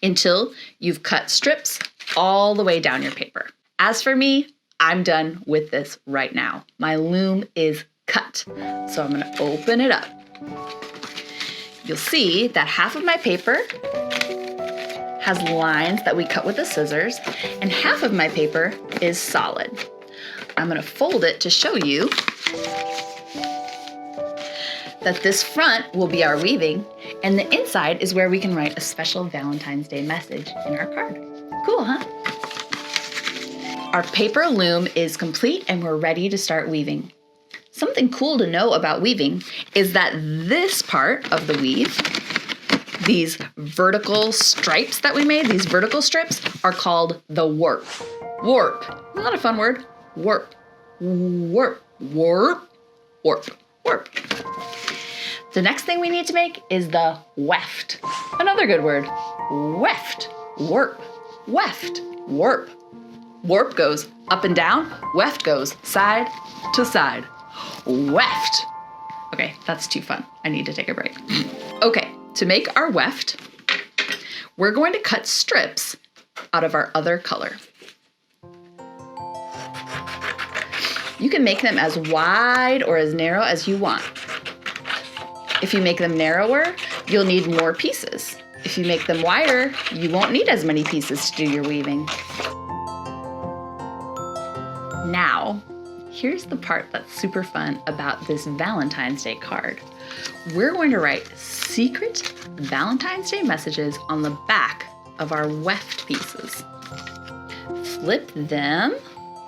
until you've cut strips all the way down your paper. As for me, I'm done with this right now. My loom is cut, so I'm going to open it up. You'll see that half of my paper has lines that we cut with the scissors, and half of my paper is solid. I'm gonna fold it to show you that this front will be our weaving, and the inside is where we can write a special Valentine's Day message in our card. Cool, huh? Our paper loom is complete and we're ready to start weaving. Something cool to know about weaving is that this part of the weave, these vertical stripes that we made, these vertical strips, are called the warp. Warp. Isn't that a fun word? Warp. Warp. Warp. Warp. Warp. The next thing we need to make is the weft. Another good word. Weft. Warp. Weft. Warp. Warp goes up and down. Weft goes side to side. Weft. Okay, that's too fun. I need to take a break. Okay. To make our weft, we're going to cut strips out of our other color. You can make them as wide or as narrow as you want. If you make them narrower, you'll need more pieces. If you make them wider, you won't need as many pieces to do your weaving. Now, here's the part that's super fun about this Valentine's Day card. We're going to write secret Valentine's Day messages on the back of our weft pieces. Flip them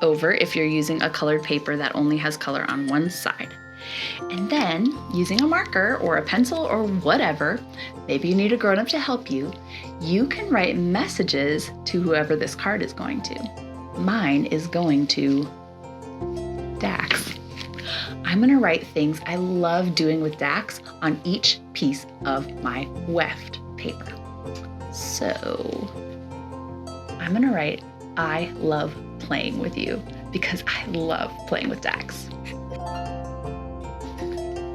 over if you're using a colored paper that only has color on one side. And then, using a marker or a pencil or whatever, maybe you need a grown-up to help you, you can write messages to whoever this card is going to. Mine is going to Dax. I'm going to write things I love doing with Dax on each piece of my weft paper. So I'm going to write, "I love playing with you," because I love playing with Dax.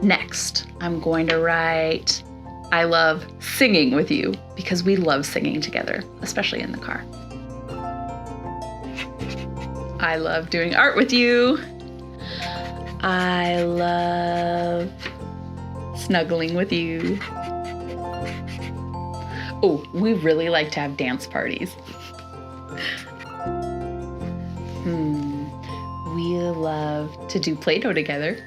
Next, I'm going to write, "I love singing with you," because we love singing together, especially in the car. "I love doing art with you." "I love snuggling with you." Oh, we really like to have dance parties. We love to do Play-Doh together.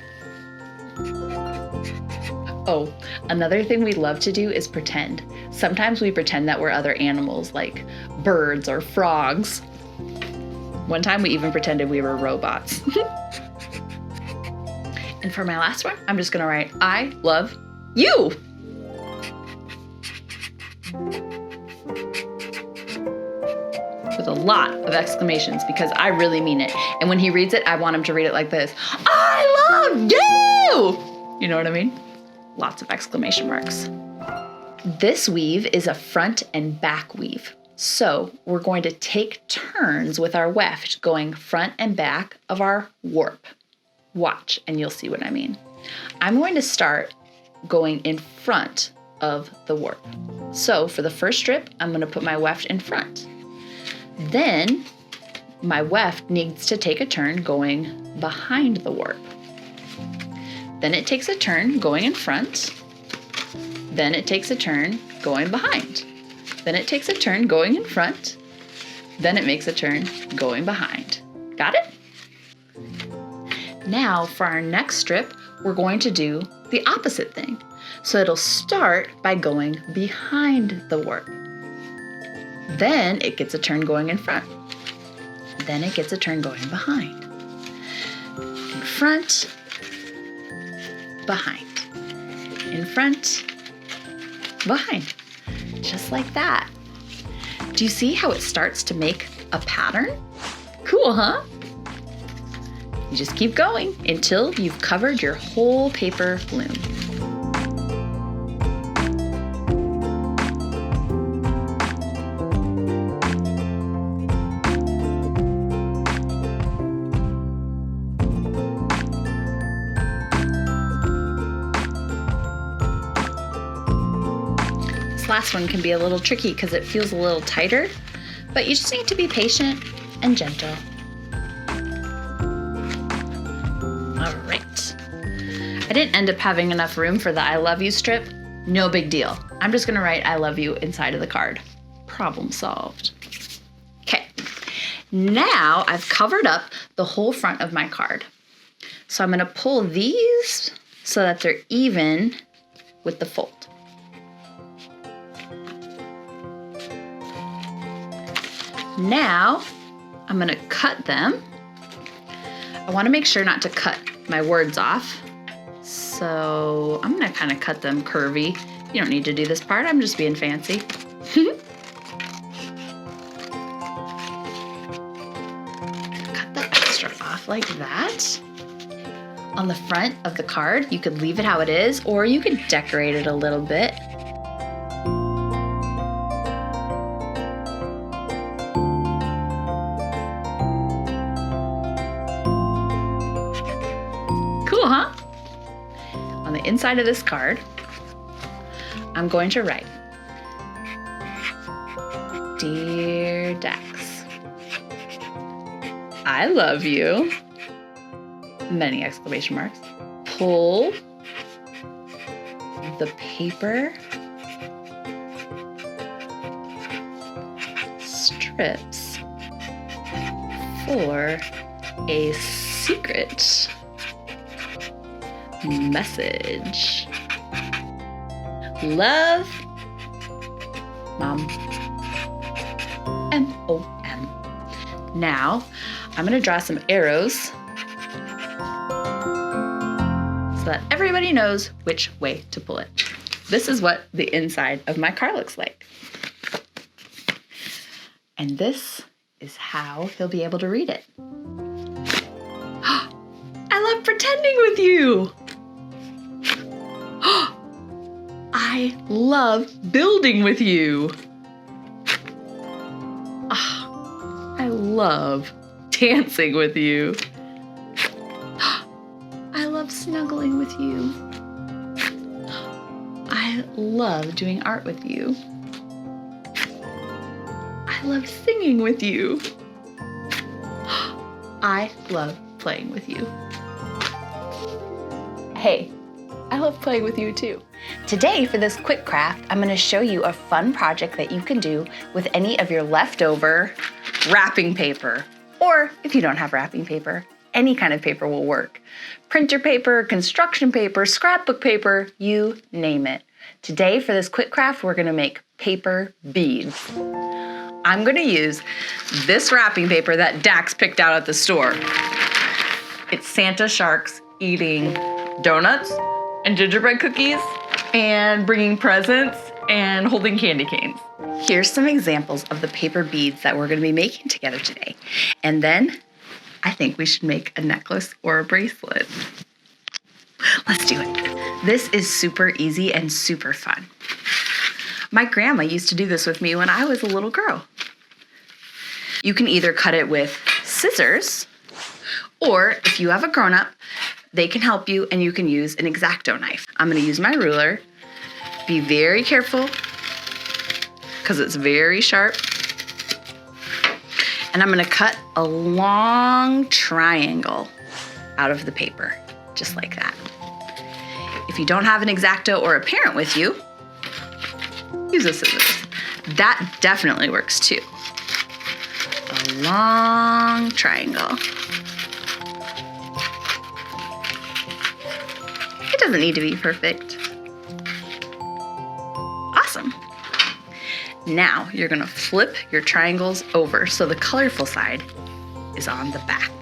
Oh, another thing we love to do is pretend. Sometimes we pretend that we're other animals like birds or frogs. One time we even pretended we were robots. And for my last one, I'm just gonna write, I love you. With a lot of exclamations because I really mean it. And when he reads it, I want him to read it like this. I love you! You know what I mean? Lots of exclamation marks. This weave is a front and back weave. So we're going to take turns with our weft going front and back of our warp. Watch, and you'll see what I mean. I'm going to start going in front of the warp. So for the first strip, I'm going to put my weft in front. Then my weft needs to take a turn going behind the warp. Then it takes a turn going in front. Then it takes a turn going behind. Then it takes a turn going in front. Then it makes a turn going behind. Got it? Now for our next strip, we're going to do the opposite thing. So it'll start by going behind the warp. Then it gets a turn going in front. Then it gets a turn going behind. In front, behind. In front, behind. Just like that. Do you see how it starts to make a pattern? Cool, huh? You just keep going until you've covered your whole paper loom. This last one can be a little tricky because it feels a little tighter, but you just need to be patient and gentle. All right. I didn't end up having enough room for the I love you strip. No big deal. I'm just gonna write I love you inside of the card. Problem solved. Okay, now I've covered up the whole front of my card. So I'm gonna pull these so that they're even with the fold. Now I'm gonna cut them. I wanna make sure not to cut my words off. So I'm gonna kind of cut them curvy. You don't need to do this part, I'm just being fancy. Cut the extra off like that. On the front of the card, you could leave it how it is, or you could decorate it a little bit. Cool, huh? On the inside of this card, I'm going to write, Dear Dax, I love you, many exclamation marks. Pull the paper strips for a secret message. Love, Mom. M-O-M. Now, I'm gonna draw some arrows so that everybody knows which way to pull it. This is what the inside of my card looks like. And this is how he'll be able to read it. I love pretending with you. I love building with you. I love dancing with you. I love snuggling with you. I love doing art with you. I love singing with you. I love playing with you. Hey, I love playing with you too. Today, for this quick craft, I'm going to show you a fun project that you can do with any of your leftover wrapping paper. Or if you don't have wrapping paper, any kind of paper will work. Printer paper, construction paper, scrapbook paper, you name it. Today, for this quick craft, we're going to make paper beads. I'm gonna use this wrapping paper that Dax picked out at the store. It's Santa sharks eating donuts and gingerbread cookies and bringing presents and holding candy canes. Here's some examples of the paper beads that we're gonna be making together today. And then I think we should make a necklace or a bracelet. Let's do it. This is super easy and super fun. My grandma used to do this with me when I was a little girl. You can either cut it with scissors, or if you have a grown-up, they can help you and you can use an X-Acto knife. I'm gonna use my ruler. Be very careful because it's very sharp. And I'm gonna cut a long triangle out of the paper, just like that. If you don't have an X-Acto or a parent with you, use a scissors. That definitely works too. A long triangle. It doesn't need to be perfect. Awesome. Now you're gonna flip your triangles over so the colorful side is on the back.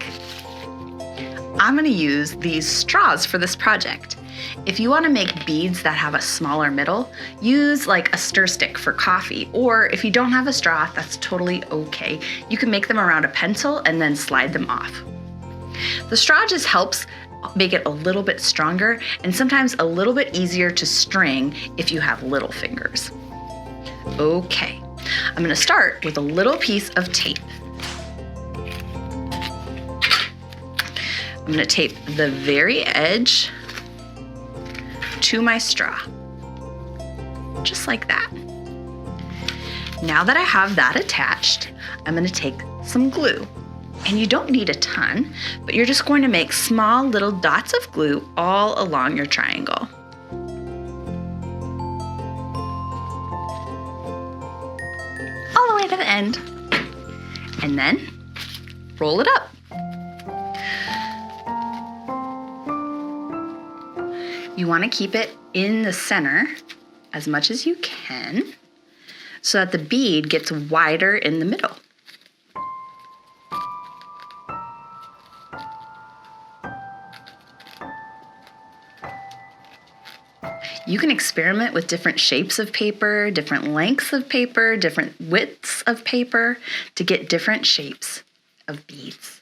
I'm gonna use these straws for this project. If you wanna make beads that have a smaller middle, use like a stir stick for coffee, or if you don't have a straw, that's totally okay. You can make them around a pencil and then slide them off. The straw just helps make it a little bit stronger and sometimes a little bit easier to string if you have little fingers. Okay, I'm gonna start with a little piece of tape. I'm gonna tape the very edge to my straw, just like that. Now that I have that attached, I'm gonna take some glue. And you don't need a ton, but you're just going to make small little dots of glue all along your triangle. All the way to the end. And then roll it up. You want to keep it in the center as much as you can so that the bead gets wider in the middle. You can experiment with different shapes of paper, different lengths of paper, different widths of paper to get different shapes of beads.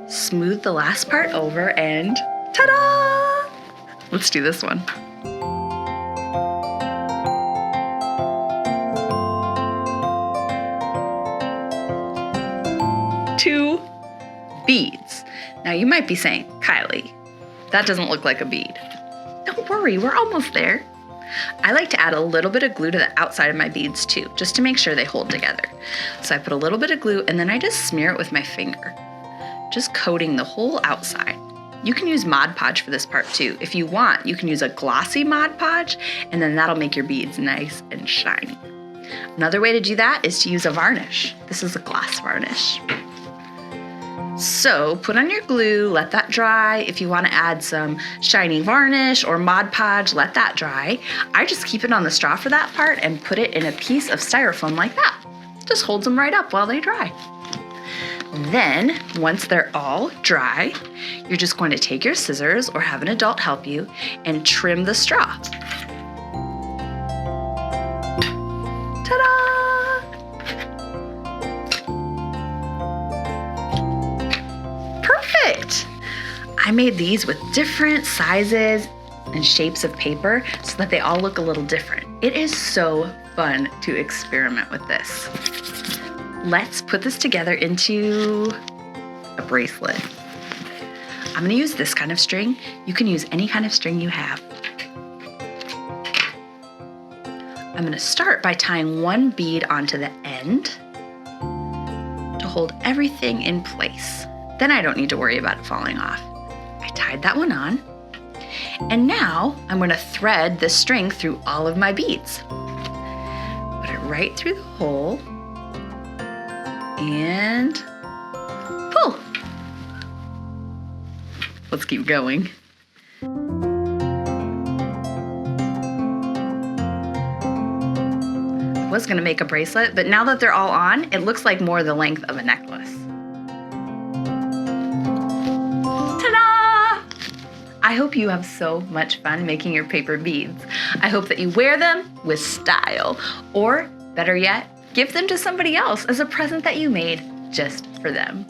Smooth the last part over and ta-da! Let's do this one. Two beads. Now you might be saying, Kylee, that doesn't look like a bead. Don't worry, we're almost there. I like to add a little bit of glue to the outside of my beads too, just to make sure they hold together. So I put a little bit of glue and then I just smear it with my finger, just coating the whole outside. You can use Mod Podge for this part too. If you want, you can use a glossy Mod Podge and then that'll make your beads nice and shiny. Another way to do that is to use a varnish. This is a gloss varnish. So put on your glue, let that dry. If you want to add some shiny varnish or Mod Podge, let that dry. I just keep it on the straw for that part and put it in a piece of styrofoam like that. Just holds them right up while they dry. Then, once they're all dry, you're just going to take your scissors or have an adult help you and trim the straw. Ta-da! I made these with different sizes and shapes of paper so that they all look a little different. It is so fun to experiment with this. Let's put this together into a bracelet. I'm gonna use this kind of string. You can use any kind of string you have. I'm gonna start by tying one bead onto the end to hold everything in place. Then I don't need to worry about it falling off. I tied that one on. And now I'm gonna thread this string through all of my beads. Put it right through the hole and pull. Let's keep going. was gonna make a bracelet, but now that they're all on, it looks like more the length of a necklace. Ta-da! I hope you have so much fun making your paper beads. I hope that you wear them with style, or better yet, give them to somebody else as a present that you made just for them.